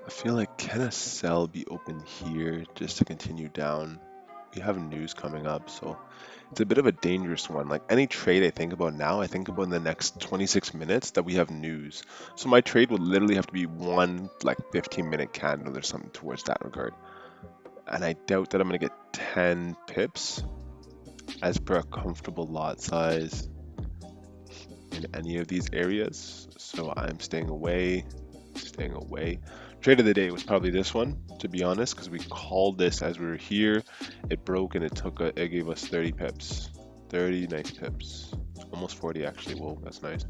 I feel like can a sell be open here just to continue down? We have news coming up, so it's a bit of a dangerous one. Like any trade I think about now, I think about in the next 26 minutes that we have news. So my trade would literally have to be one like 15-minute candle or something towards that regard. And I doubt that I'm gonna get 10 pips as per a comfortable lot size in any of these areas. So I'm staying away, staying away. Trade of the day was probably this one, to be honest, because we called this as we were here. It broke and it gave us 30 pips. 30 nice pips. Almost 40 actually. Whoa, that's nice.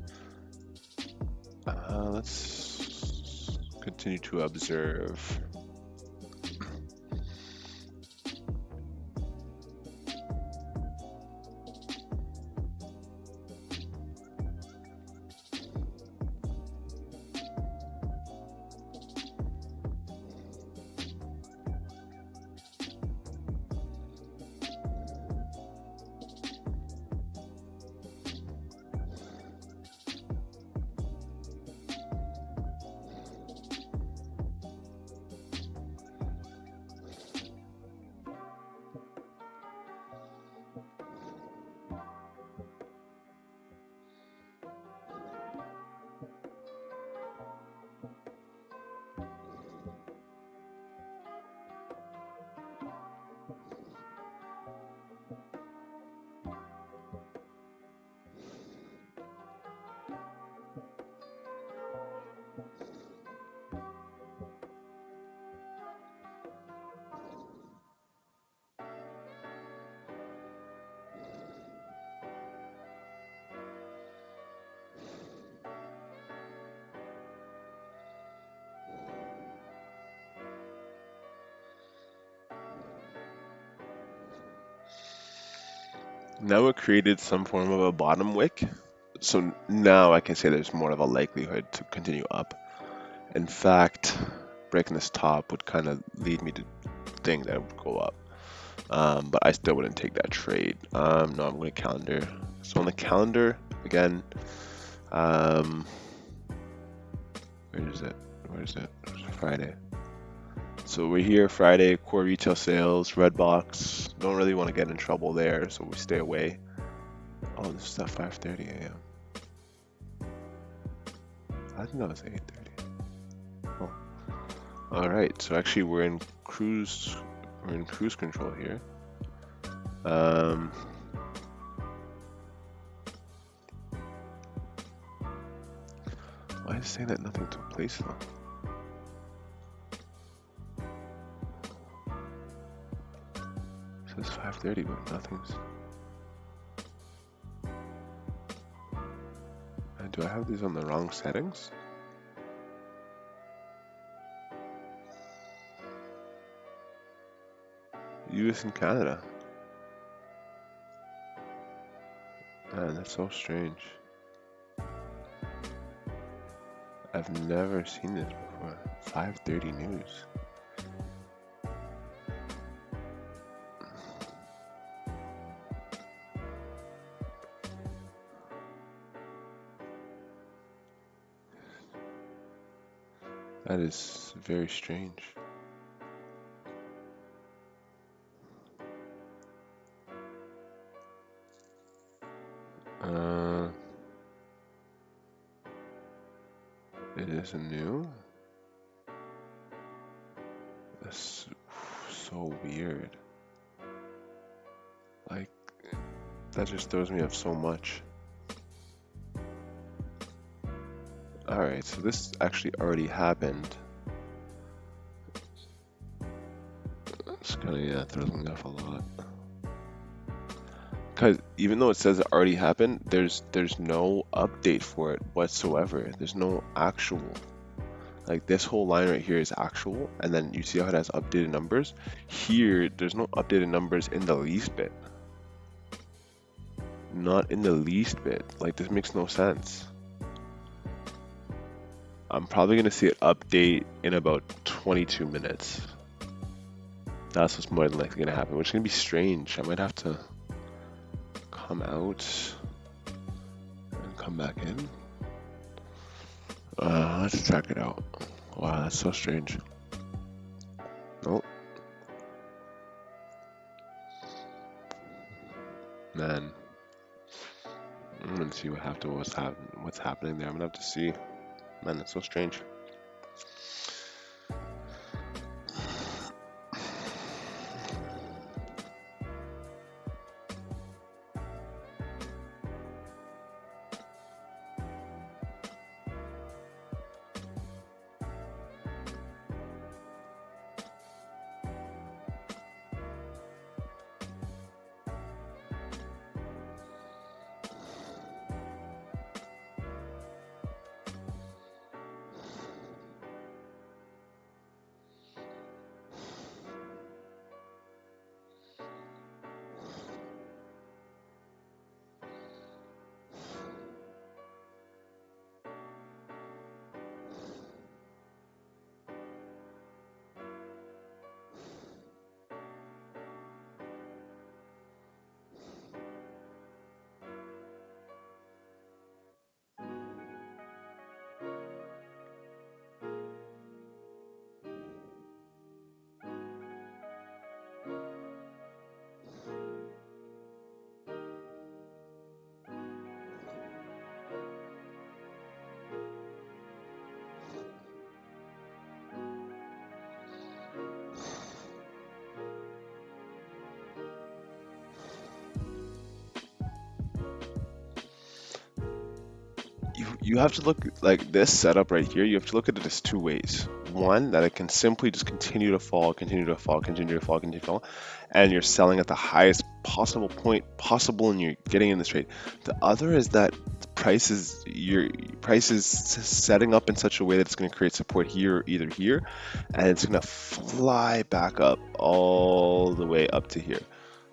Let's continue to observe. Now it created some form of a bottom wick. So now I can say there's more of a likelihood to continue up. In fact, breaking this top would kind of lead me to think that it would go up. But I still wouldn't take that trade. No, I'm going to calendar. So on the calendar, again, where is it? Where's it? Friday. So we're here Friday, core retail sales, red box. Don't really want to get in trouble there, so we stay away. Oh, this is at 5:30 a.m. I think that was 8:30. Oh. All right, so actually we're in cruise control here. Why is it saying that nothing took place though? It says 5:30, but nothing's. And do I have these on the wrong settings? US and Canada. Man, that's so strange. I've never seen this before. 5:30 news. That is very strange. It is new. That's so weird. Like, that just throws me off so much. Alright, so this actually already happened. It's kinda, yeah, throws me off a lot. Because even though it says it already happened, there's no update for it whatsoever. There's no actual. Like this whole line right here is actual, and then you see how it has updated numbers? Here, there's no updated numbers in the least bit. Not in the least bit. Like, this makes no sense. I'm probably going to see it update in about 22 minutes. That's what's more than likely going to happen, which is going to be strange. I might have to come out and come back in. Let's check it out. Wow, that's so strange. Nope. Man. I'm gonna see what's happening there. I'm gonna have to see. Man, that's so strange. You have to look like this setup right here. You have to look at it as two ways. One, that it can simply just continue to fall, continue to fall, continue to fall, continue to fall, and you're selling at the highest possible point possible, and you're getting in this trade. The other is that your price is setting up in such a way that it's going to create support here or either here, and it's going to fly back up all the way up to here.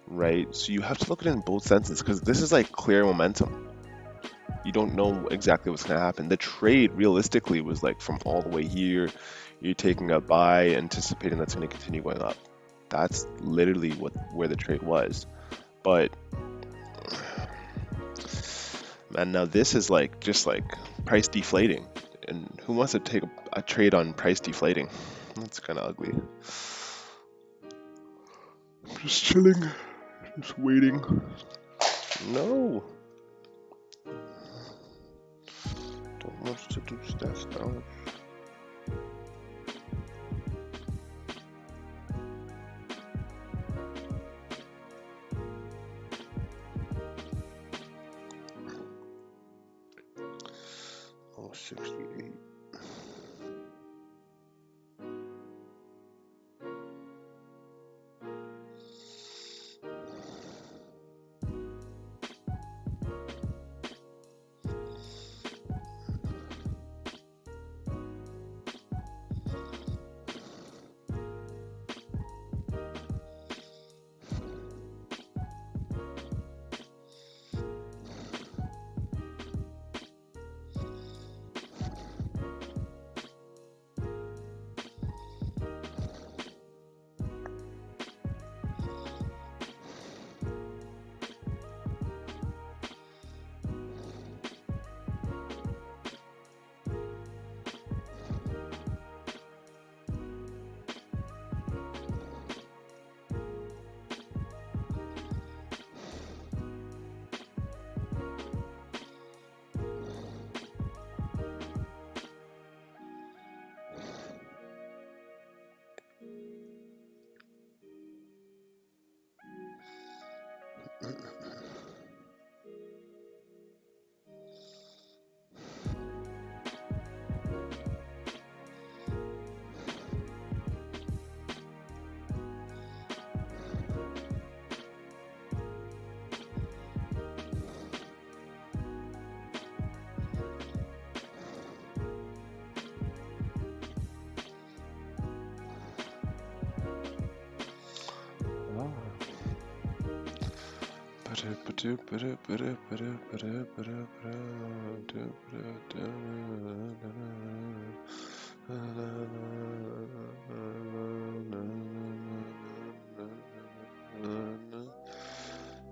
right? So you have to look at it in both senses because this is like clear momentum. You don't know exactly what's going to happen. The trade realistically was like from all the way here. You're taking a buy, anticipating that's going to continue going up. That's literally where the trade was. But man, now this is like just like price deflating. And who wants to take a trade on price deflating? That's kind of ugly. Just chilling, just waiting. No. Don't want to do stuff now. Oh, 68.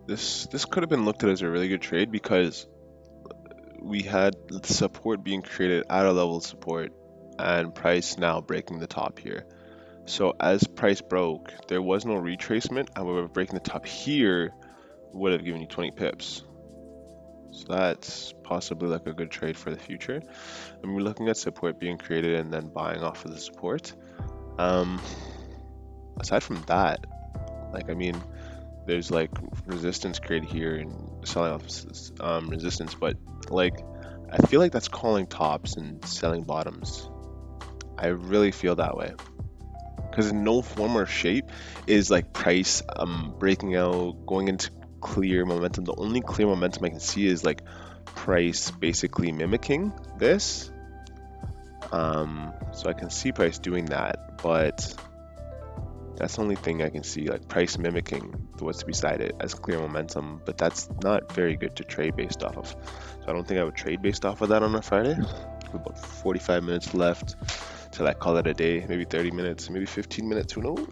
This could have been looked at as a really good trade because we had support being created at a level of support and price now breaking the top here. So as price broke, there was no retracement. However, breaking the top here would have given you 20 pips. So that's possibly like a good trade for the future. And we're looking at support being created and then buying off of the support. Aside from that, like, I mean, there's like resistance created here and selling off resistance, but like, I feel like that's calling tops and selling bottoms. I really feel that way. Because in no form or shape is like price breaking out, going into clear momentum. The only clear momentum I can see is like price basically mimicking this. So I can see price doing that, but that's the only thing I can see, like price mimicking what's beside it as clear momentum, but that's not very good to trade based off of. So I don't think I would trade based off of that on a Friday. About 45 minutes left till I call it a day, maybe 30 minutes, maybe 15 minutes, who knows?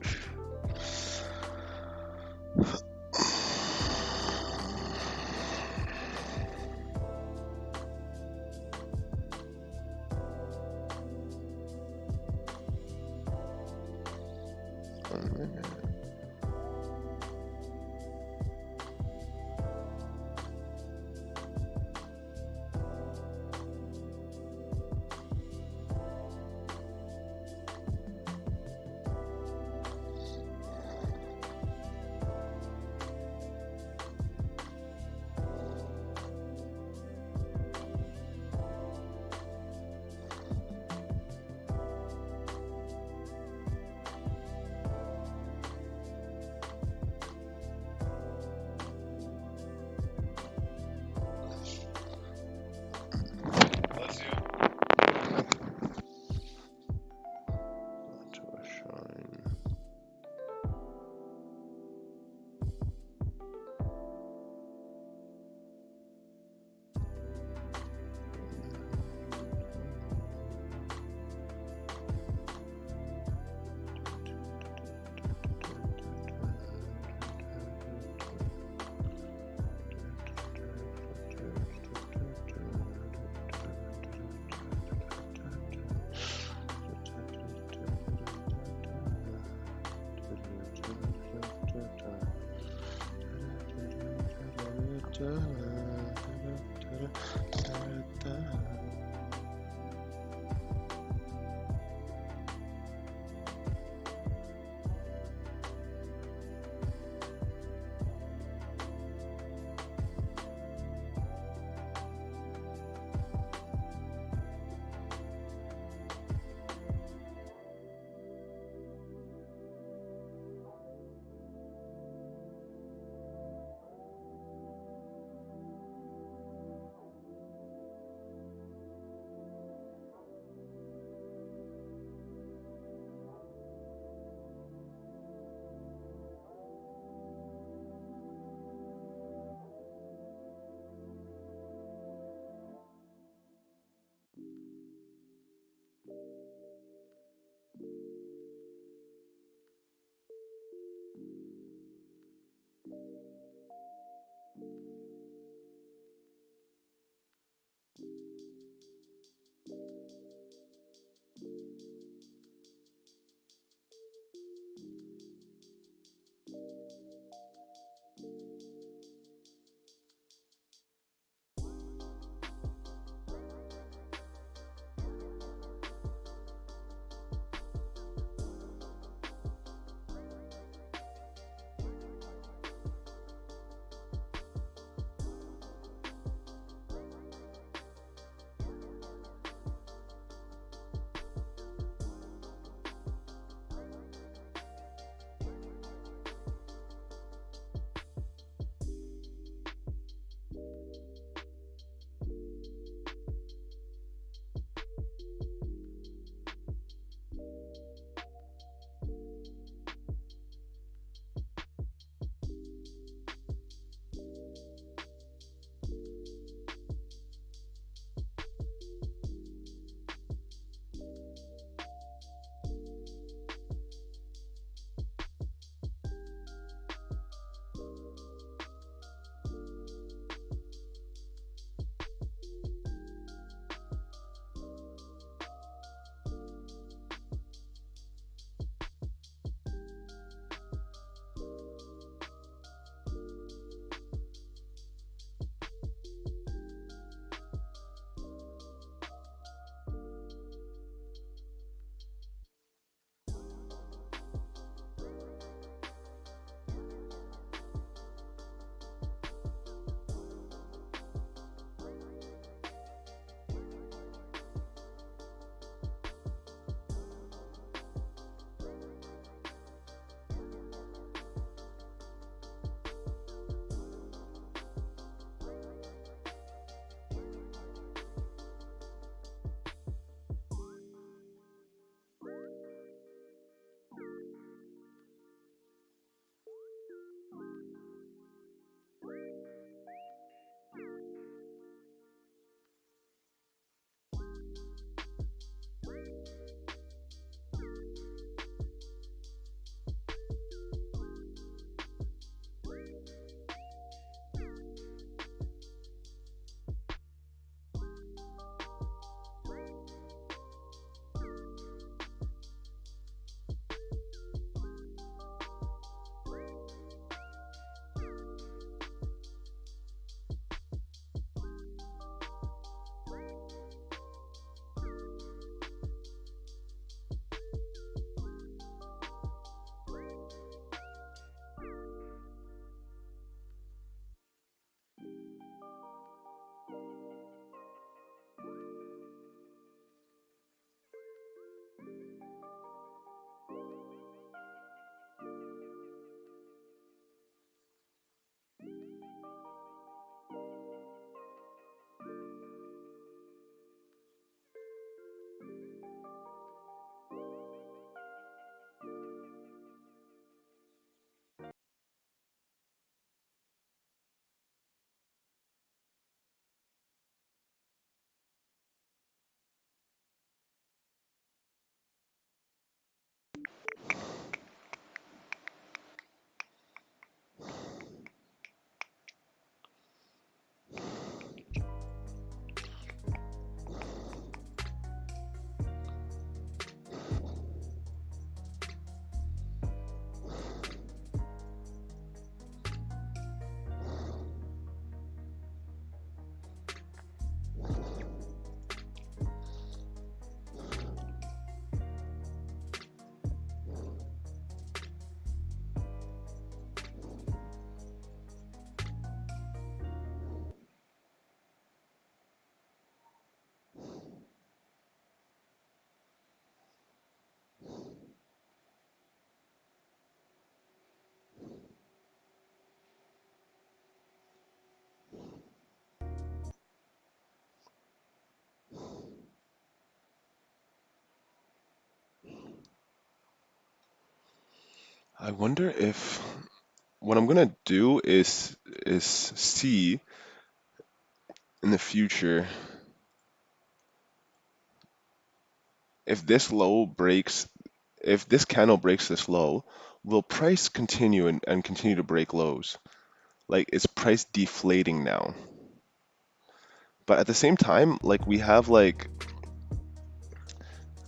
I wonder if what I'm gonna do is see in the future if this low breaks, if this candle breaks this low, will price continue and continue to break lows? Like, is price deflating now? But at the same time, like we have like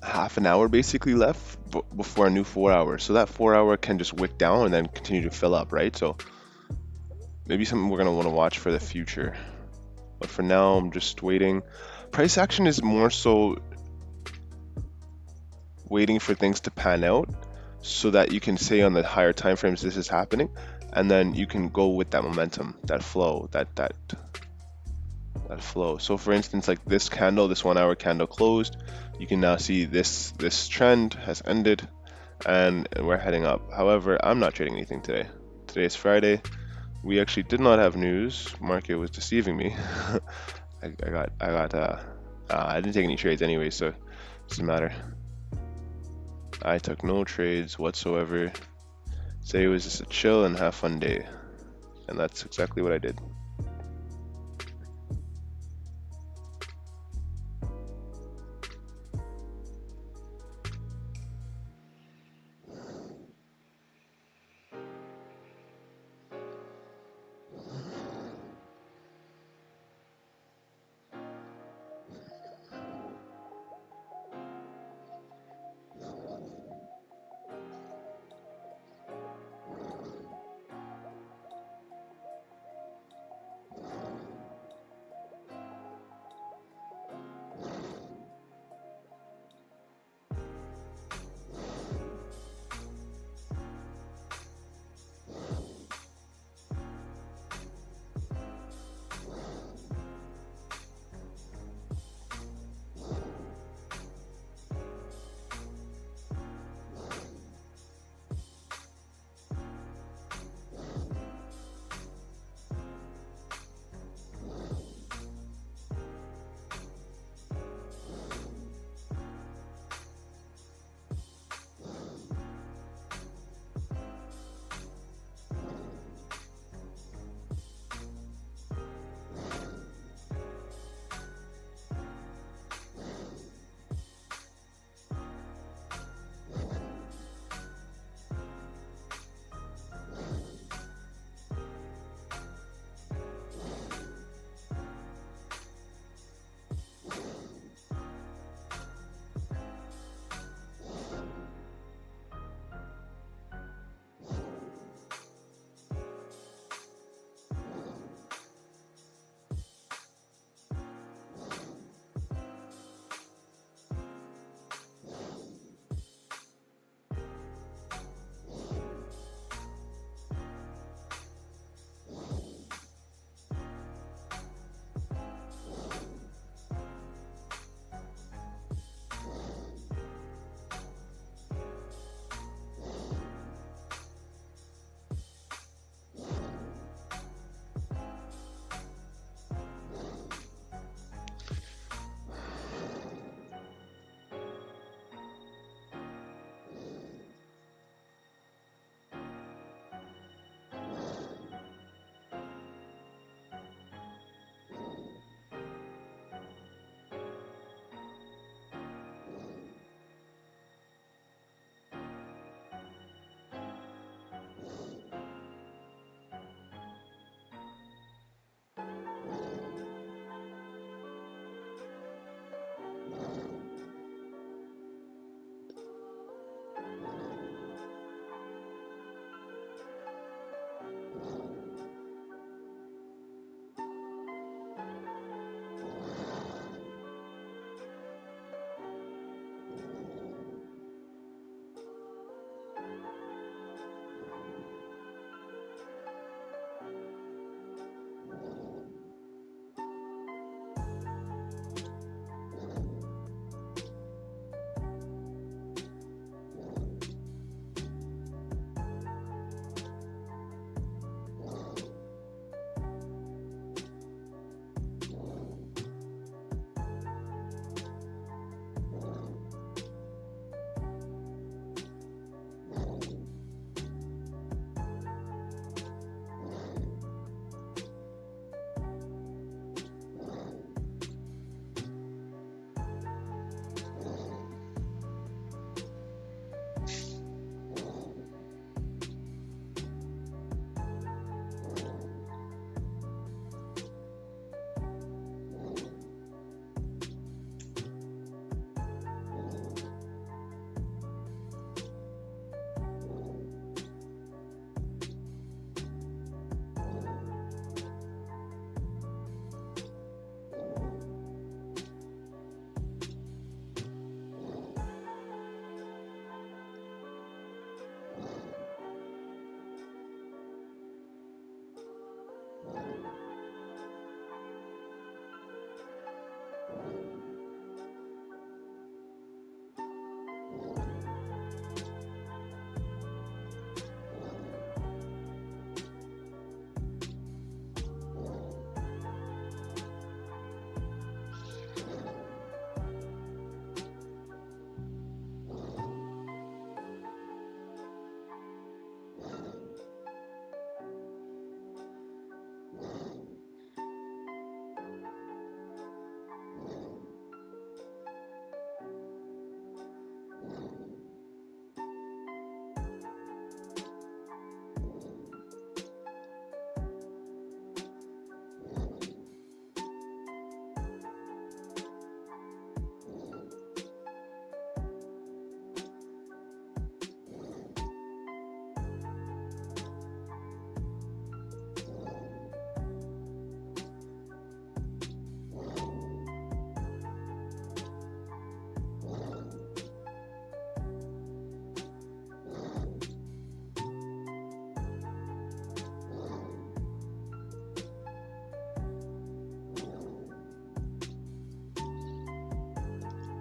half an hour basically left before a new 4 hour. So that 4 hour can just wick down and then continue to fill up, right? So maybe something we're gonna want to watch for the future. But for now, I'm just waiting. Price action is more so waiting for things to pan out so that you can say on the higher time frames this is happening, and then you can go with that momentum, that flow, that flow. So for instance, like this candle, this 1 hour candle closed, you can now see this trend has ended and we're heading up. However, I'm not trading anything today. Today is Friday. We actually did not have news. Market was deceiving me. I didn't take any trades anyway, so it doesn't matter. I took no trades whatsoever. Today was just a chill and have fun day, and that's exactly what I did.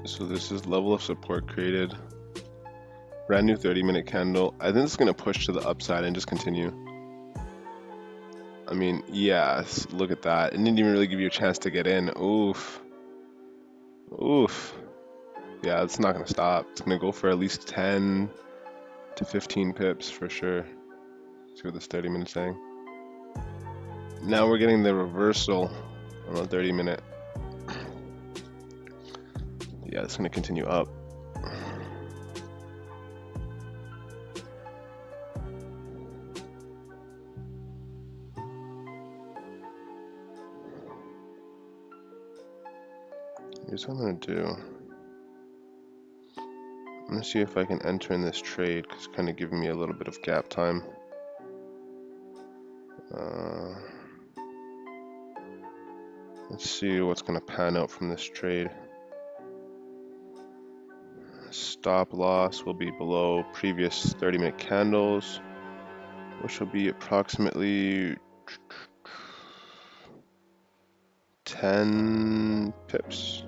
So this is level of support created. Brand new 30-minute candle. I think it's going to push to the upside and just continue. I mean, yes, look at that. It didn't even really give you a chance to get in. Oof. Oof. Yeah, it's not going to stop. It's going to go for at least 10 to 15 pips for sure. See what this 30-minute saying. Now we're getting the reversal on the 30-minute. Yeah, it's going to continue up. Here's what I'm going to do. I'm going to see if I can enter in this trade because it's kind of giving me a little bit of gap time. Let's see what's going to pan out from this trade. Stop loss will be below previous 30-minute candles, which will be approximately 10 pips.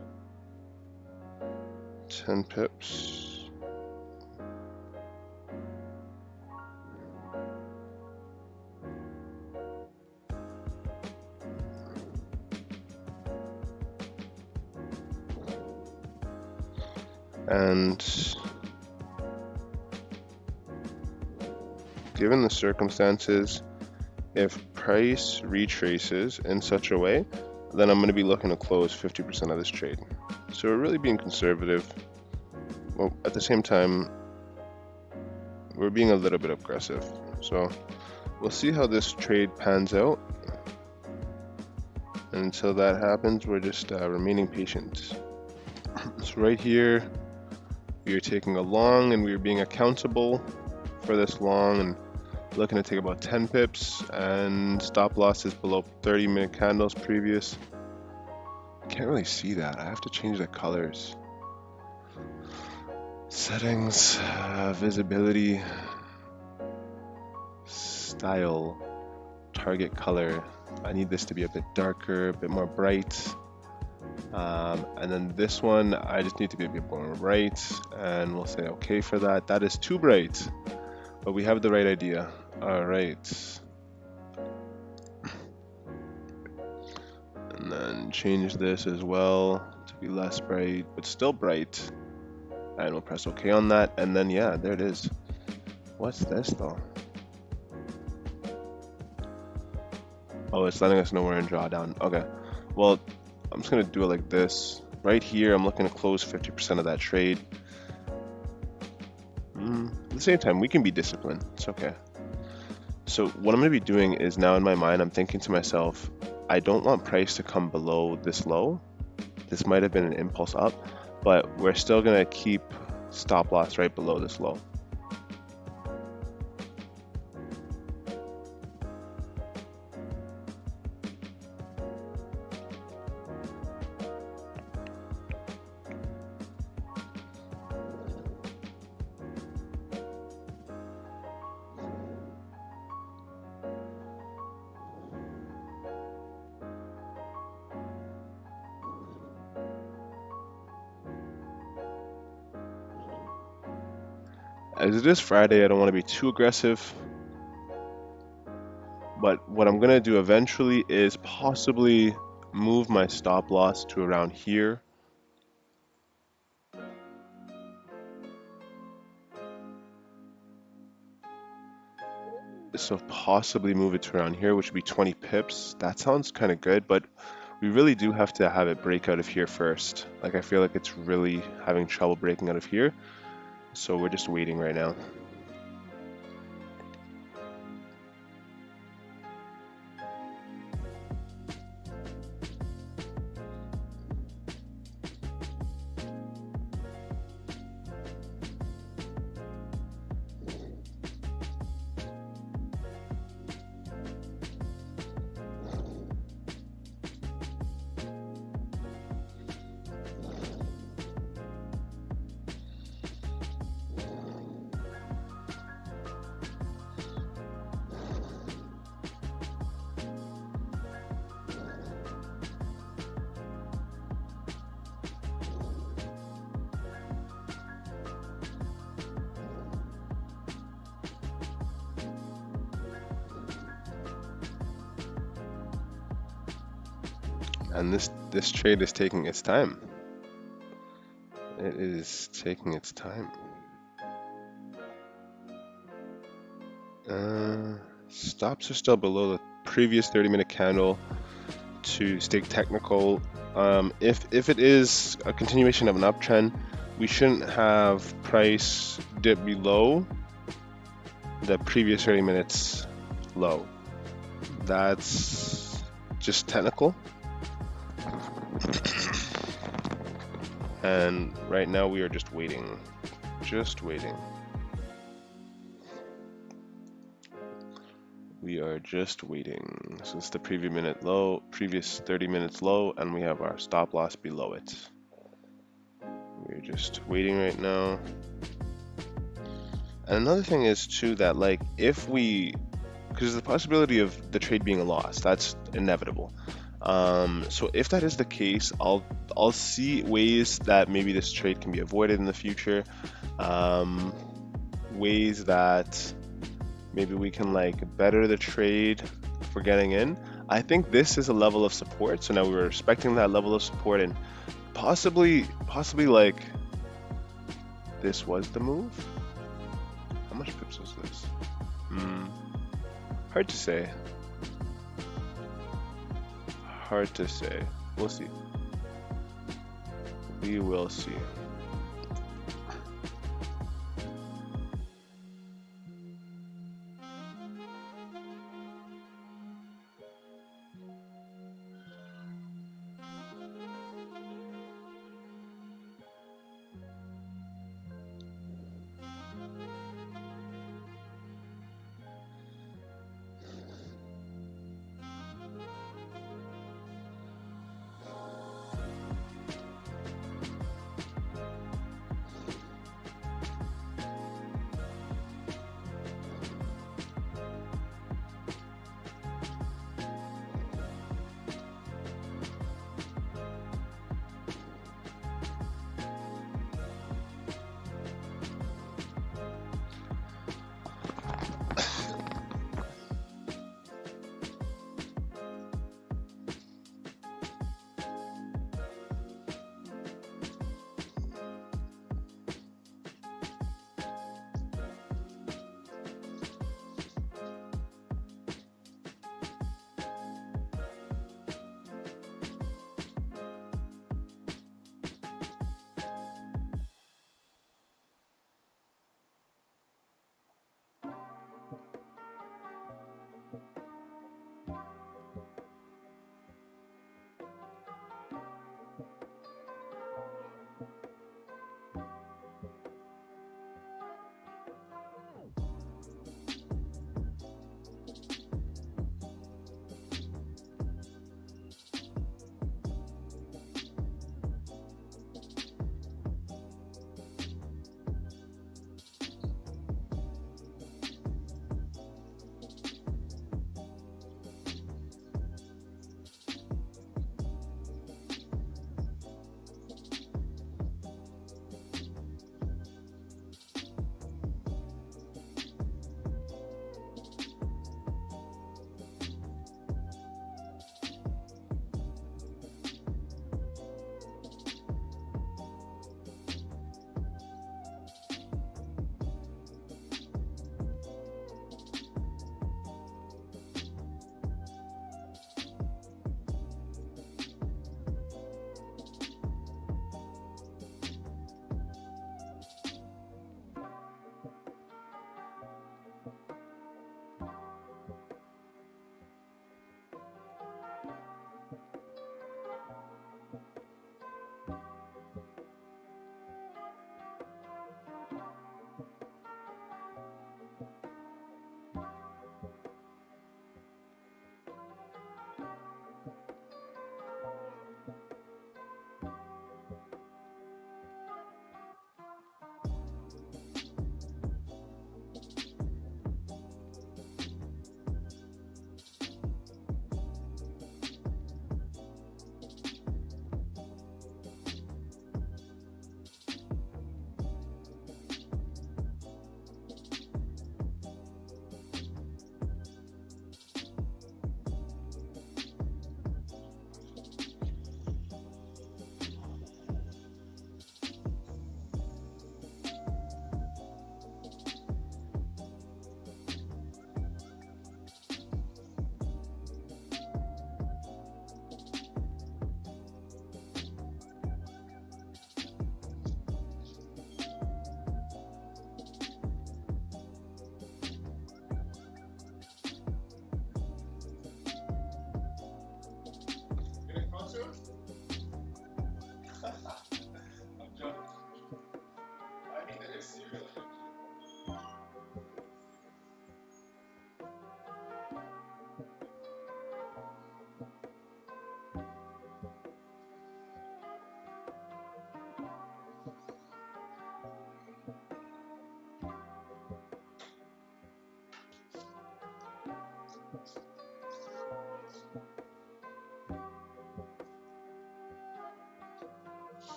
10 pips. And given the circumstances, if price retraces in such a way, then I'm going to be looking to close 50% of this trade. So we're really being conservative. Well, at the same time, we're being a little bit aggressive. So we'll see how this trade pans out. And until that happens, we're just remaining patient. So right here, we are taking a long and we are being accountable for this long and looking to take about 10 pips, and stop loss is below 30-minute candles previous. Can't really see that. I have to change the colors. Settings, visibility, style, target color. I need this to be a bit darker, a bit more bright. And then this one, I just need to be a bit more bright, and we'll say okay for that. That is too bright, but we have the right idea. All right. And then change this as well to be less bright, but still bright. And we'll press OK on that, and then yeah, there it is. What's this though? Oh, it's letting us know we're in drawdown. Okay, well, I'm just gonna do it like this. Right here, I'm looking to close 50% of that trade. At the same time, we can be disciplined. It's okay. So what I'm gonna be doing is, now in my mind, I'm thinking to myself, I don't want price to come below this low. This might have been an impulse up, but we're still gonna keep stop loss right below this low. As it is Friday, I don't want to be too aggressive, but what I'm gonna do eventually is possibly move my stop loss to around here. So possibly move it to around here, which would be 20 pips. That sounds kind of good, but we really do have to have it break out of here first. Like, I feel like it's really having trouble breaking out of here. So we're just waiting right now. And this trade is taking its time. It is taking its time. Stops are still below the previous 30-minute candle to stay technical. If it is a continuation of an uptrend, we shouldn't have price dip below the previous 30 minutes low. That's just technical. And right now we are just waiting. Just waiting. We are just waiting. So it's the previous 30 minutes low, and we have our stop loss below it. We're just waiting right now. And another thing is too that like if we, because there's the possibility of the trade being a loss, that's inevitable. So if that is the case, I'll see ways that maybe this trade can be avoided in the future. Ways that maybe we can like better the trade for getting in. I think this is a level of support, so now we're respecting that level of support, and possibly like this was the move. How much pips was this? Hard to say. Hard to say. We'll see. We will see.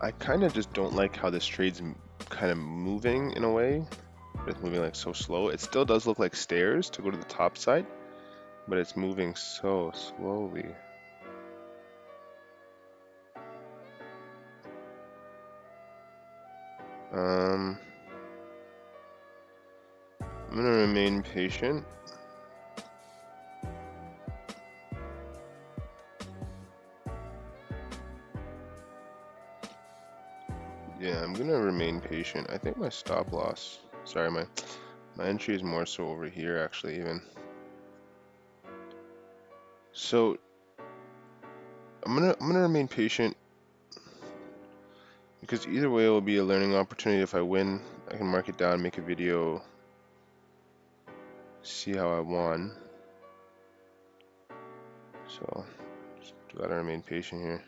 I kind of just don't like how this trade's kind of moving in a way. It's moving like so slow. It still does look like stairs to go to the top side, but it's moving so slowly. I'm gonna remain patient. Yeah, I'm gonna remain patient. I think my stop loss, sorry, my entry is more so over here actually even. So I'm gonna remain patient because either way it will be a learning opportunity. If I win, I can mark it down, make a video, see how I won. So just gotta remain patient here.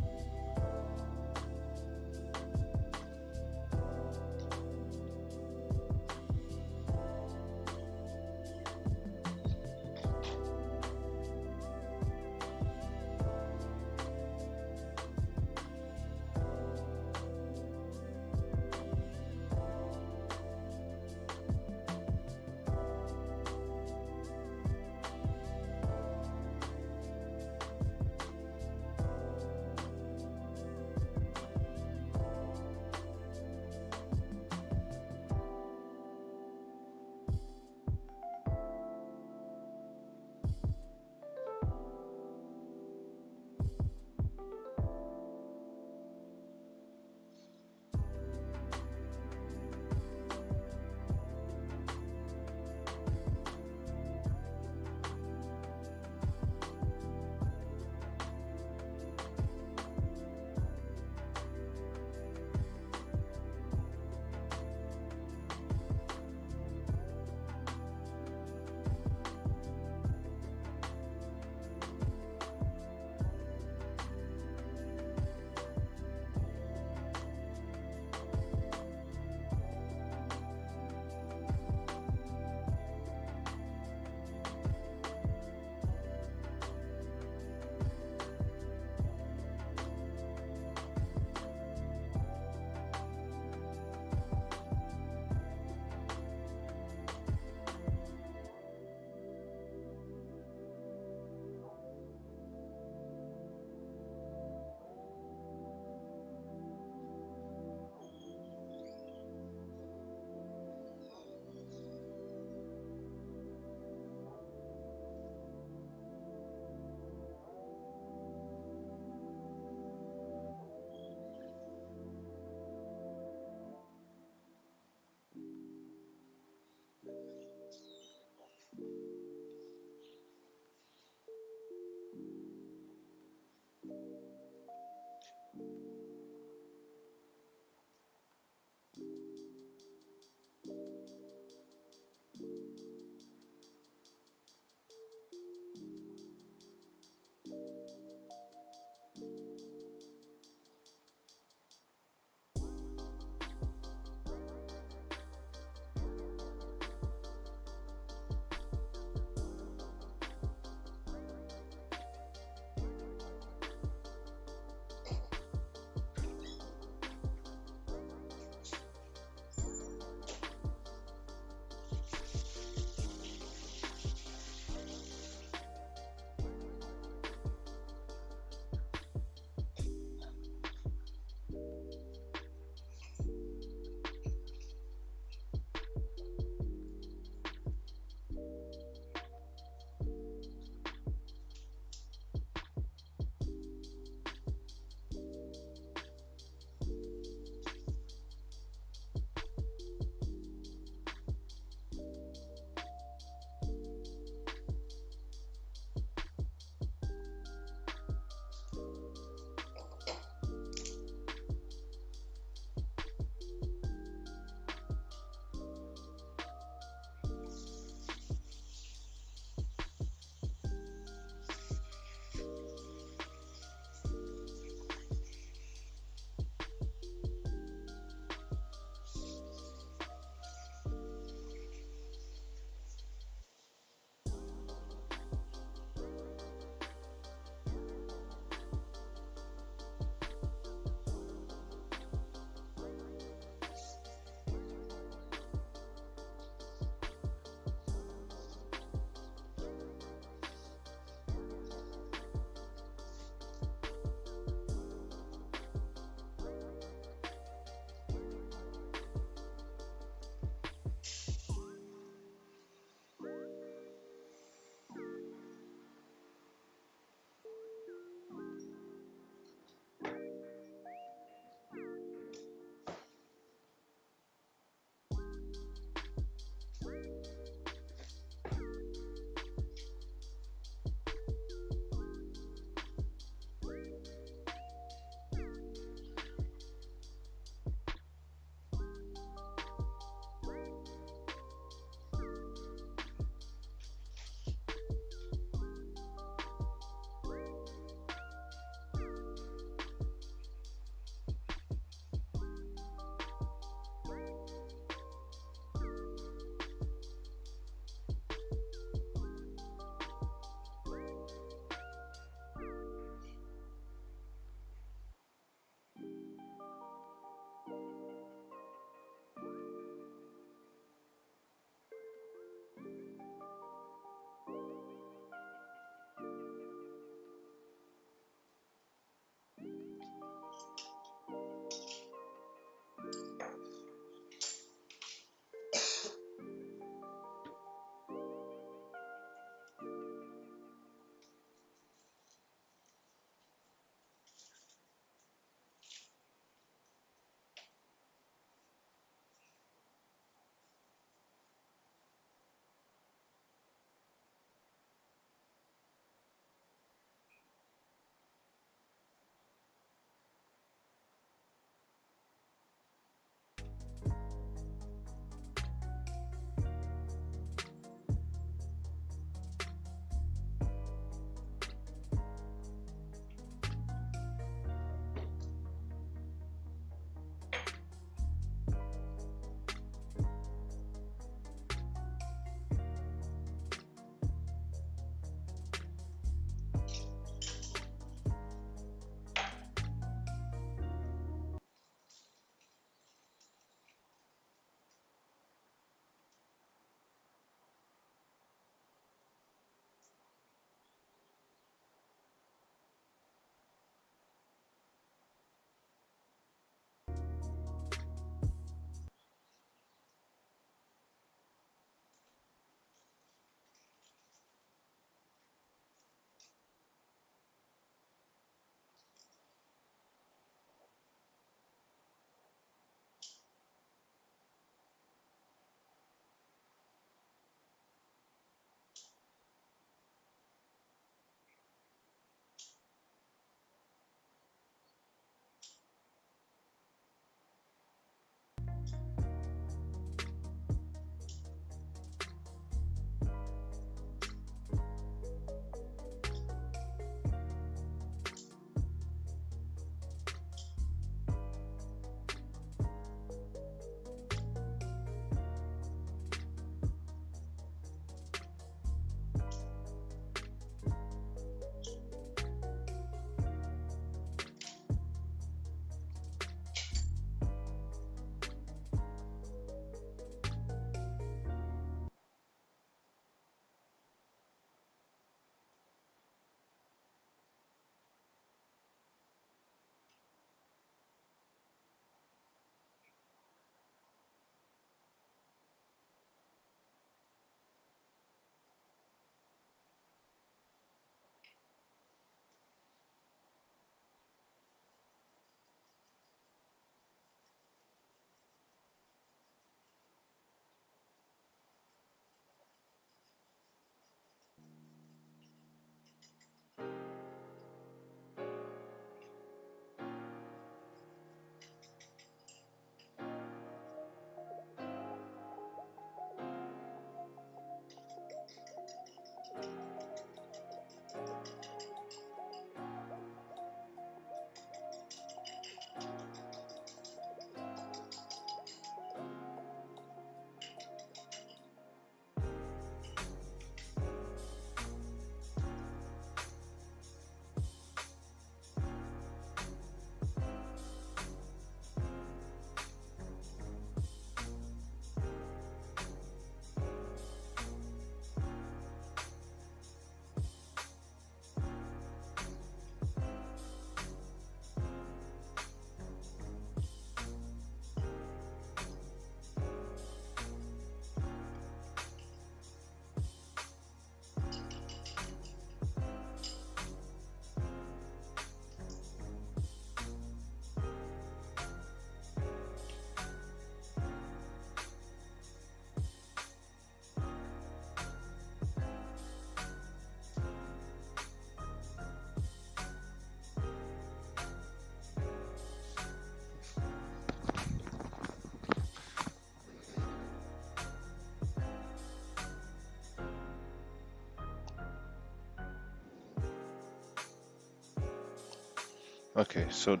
Okay, so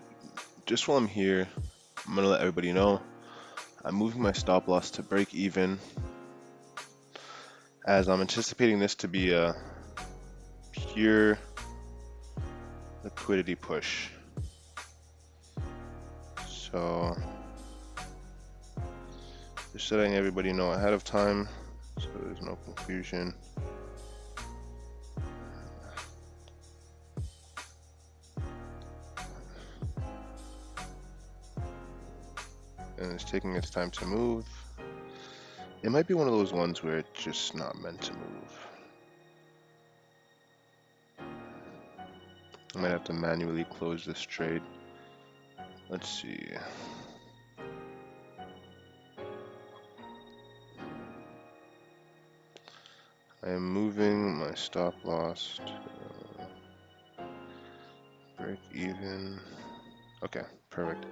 just while I'm here, I'm gonna let everybody know I'm moving my stop loss to break even, as I'm anticipating this to be a pure liquidity push. So just letting everybody know ahead of time so there's no confusion. And it's taking its time to move. It might be one of those ones where it's just not meant to move. I might have to manually close this trade. Let's see. I am moving my stop loss to break even. Okay, perfect.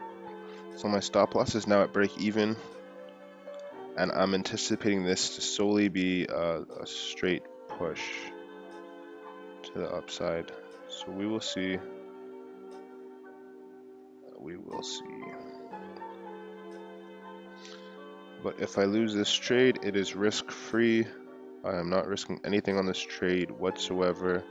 So my stop loss is now at break even, and I'm anticipating this to solely be a straight push to the upside. So we will see. We will see. But if I lose this trade, it is risk-free. I am not risking anything on this trade whatsoever.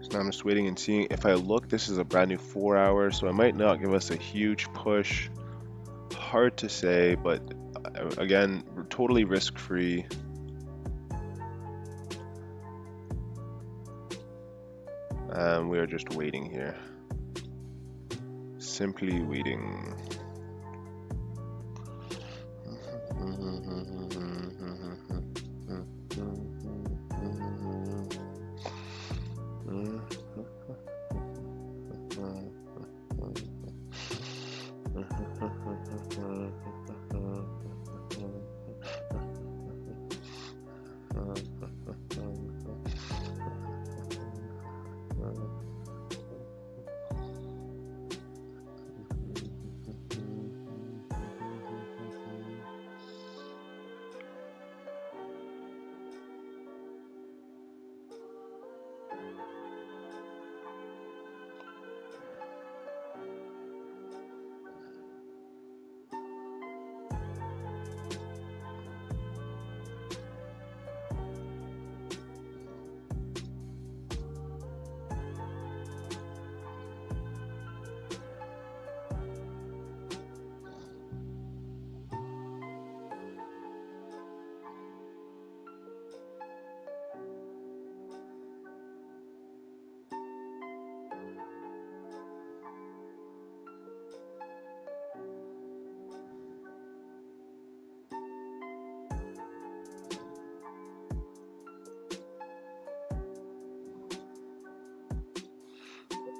So now I'm just waiting and seeing. If I look, this is a brand new 4 hour, so it might not give us a huge push. Hard to say, but again, totally risk-free. We are just waiting here. Simply waiting.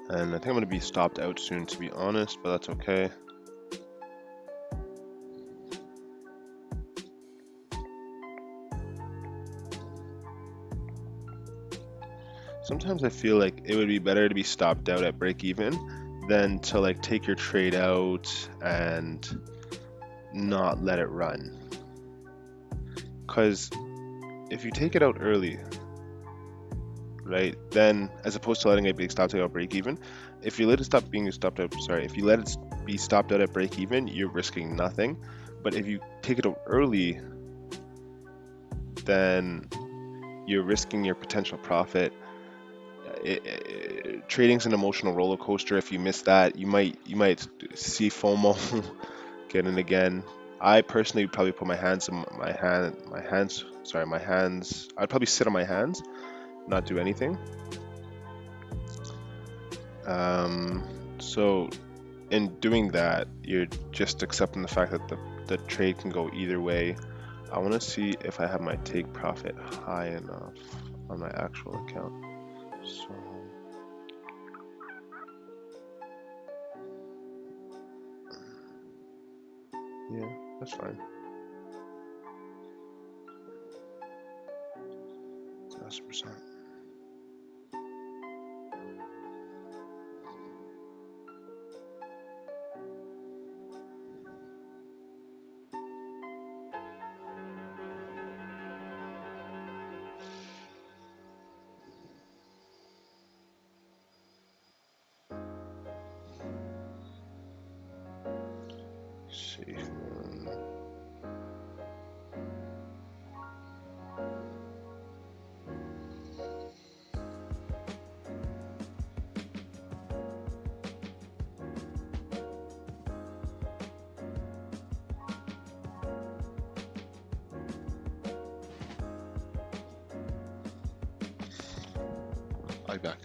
And I think I'm going to be stopped out soon, to be honest, but that's okay. Sometimes I feel like it would be better to be stopped out at break even than to like take your trade out and not let it run. Because if you take it out early, right, then as opposed to letting it be stopped out at break even, if you let it stop being stopped out, if you let it be stopped out at break even, you're risking nothing. But if you take it out early, then you're risking your potential profit. Trading's an emotional roller coaster. If you miss that, you might see FOMO get in again. I personally would probably put my hands in my hands. I'd probably sit on my hands, not do anything. So in doing that, you're just accepting the fact that the trade can go either way. I want to see if I have my take profit high enough on my actual account. So yeah, that's fine. 1000%. see. I'll be back.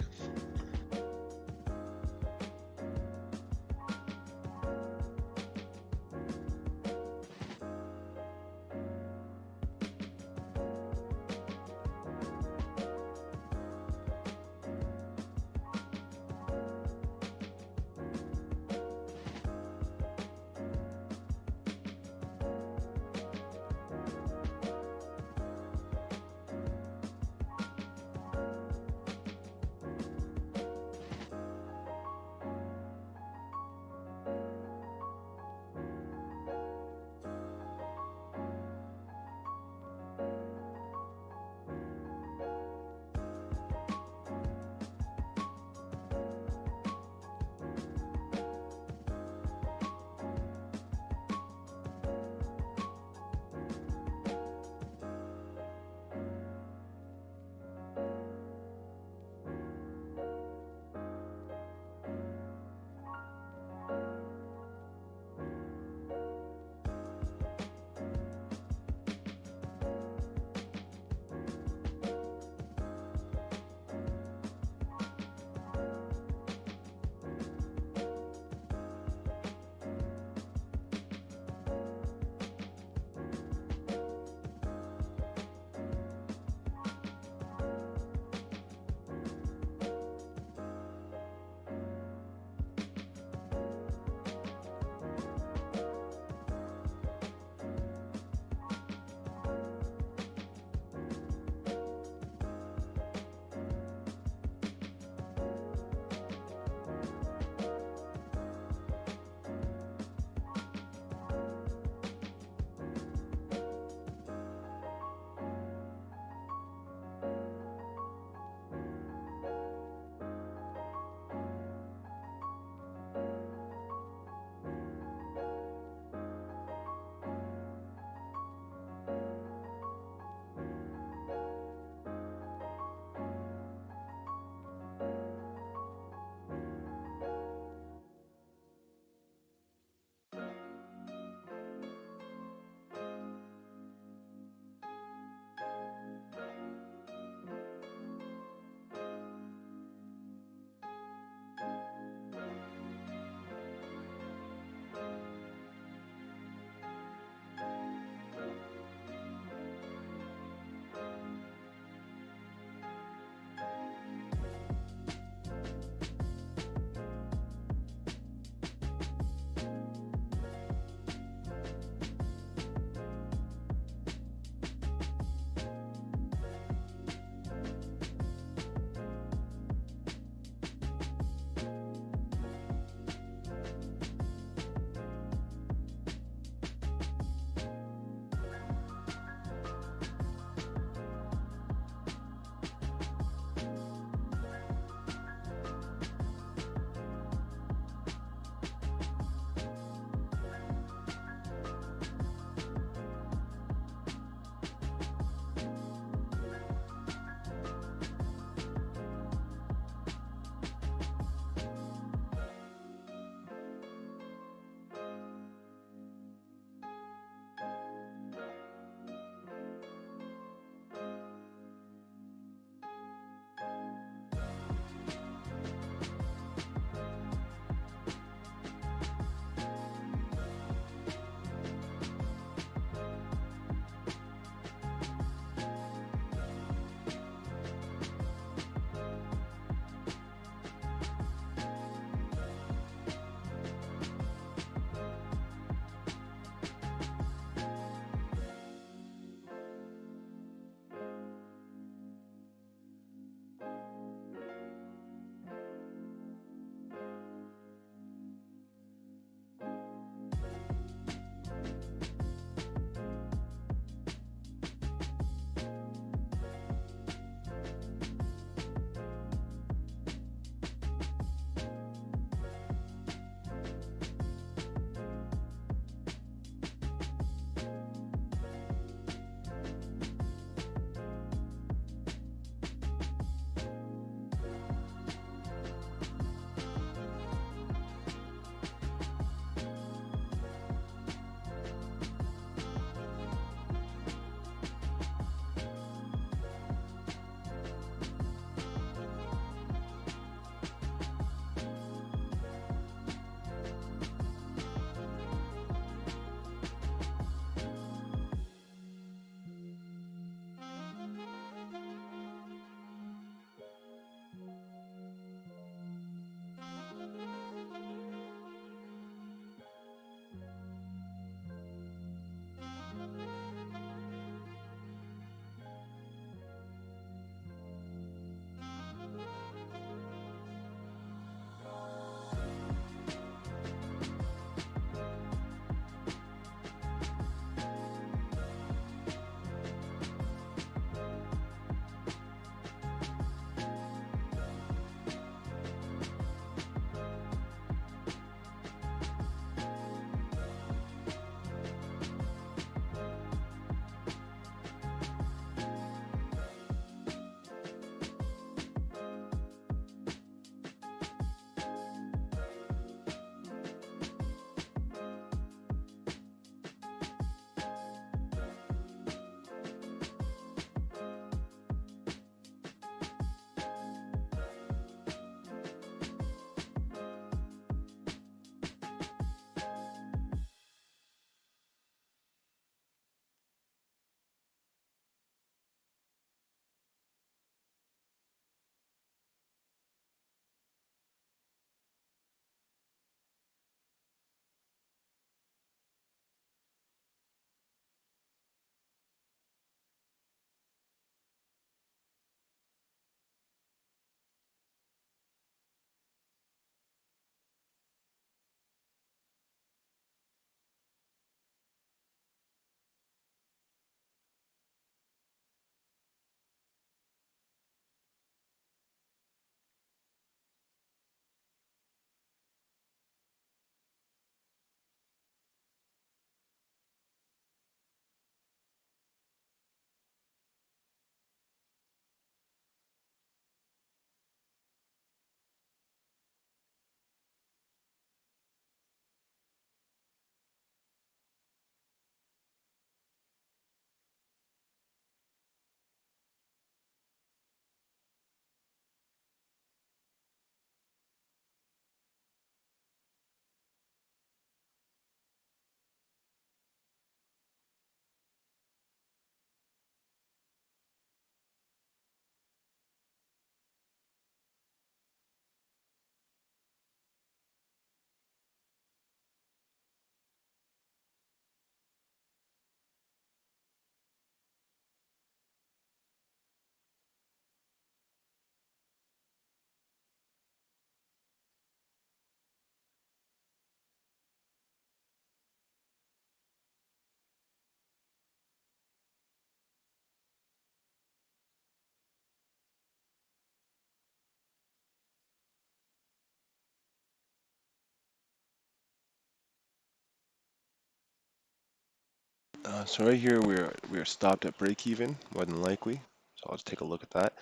So right here we're stopped at break even, more than likely. So I'll just take a look at that.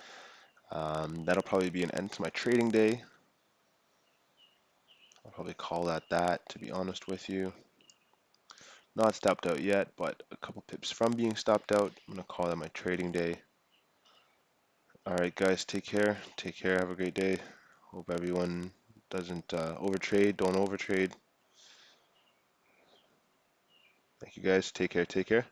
That'll probably be an end to my trading day. I'll probably call that, to be honest with you. Not stopped out yet, but a couple pips from being stopped out. I'm gonna call that my trading day. All right, guys, take care. Take care. Have a great day. Hope everyone doesn't overtrade. Don't overtrade. Thank you, guys. Take care. Take care.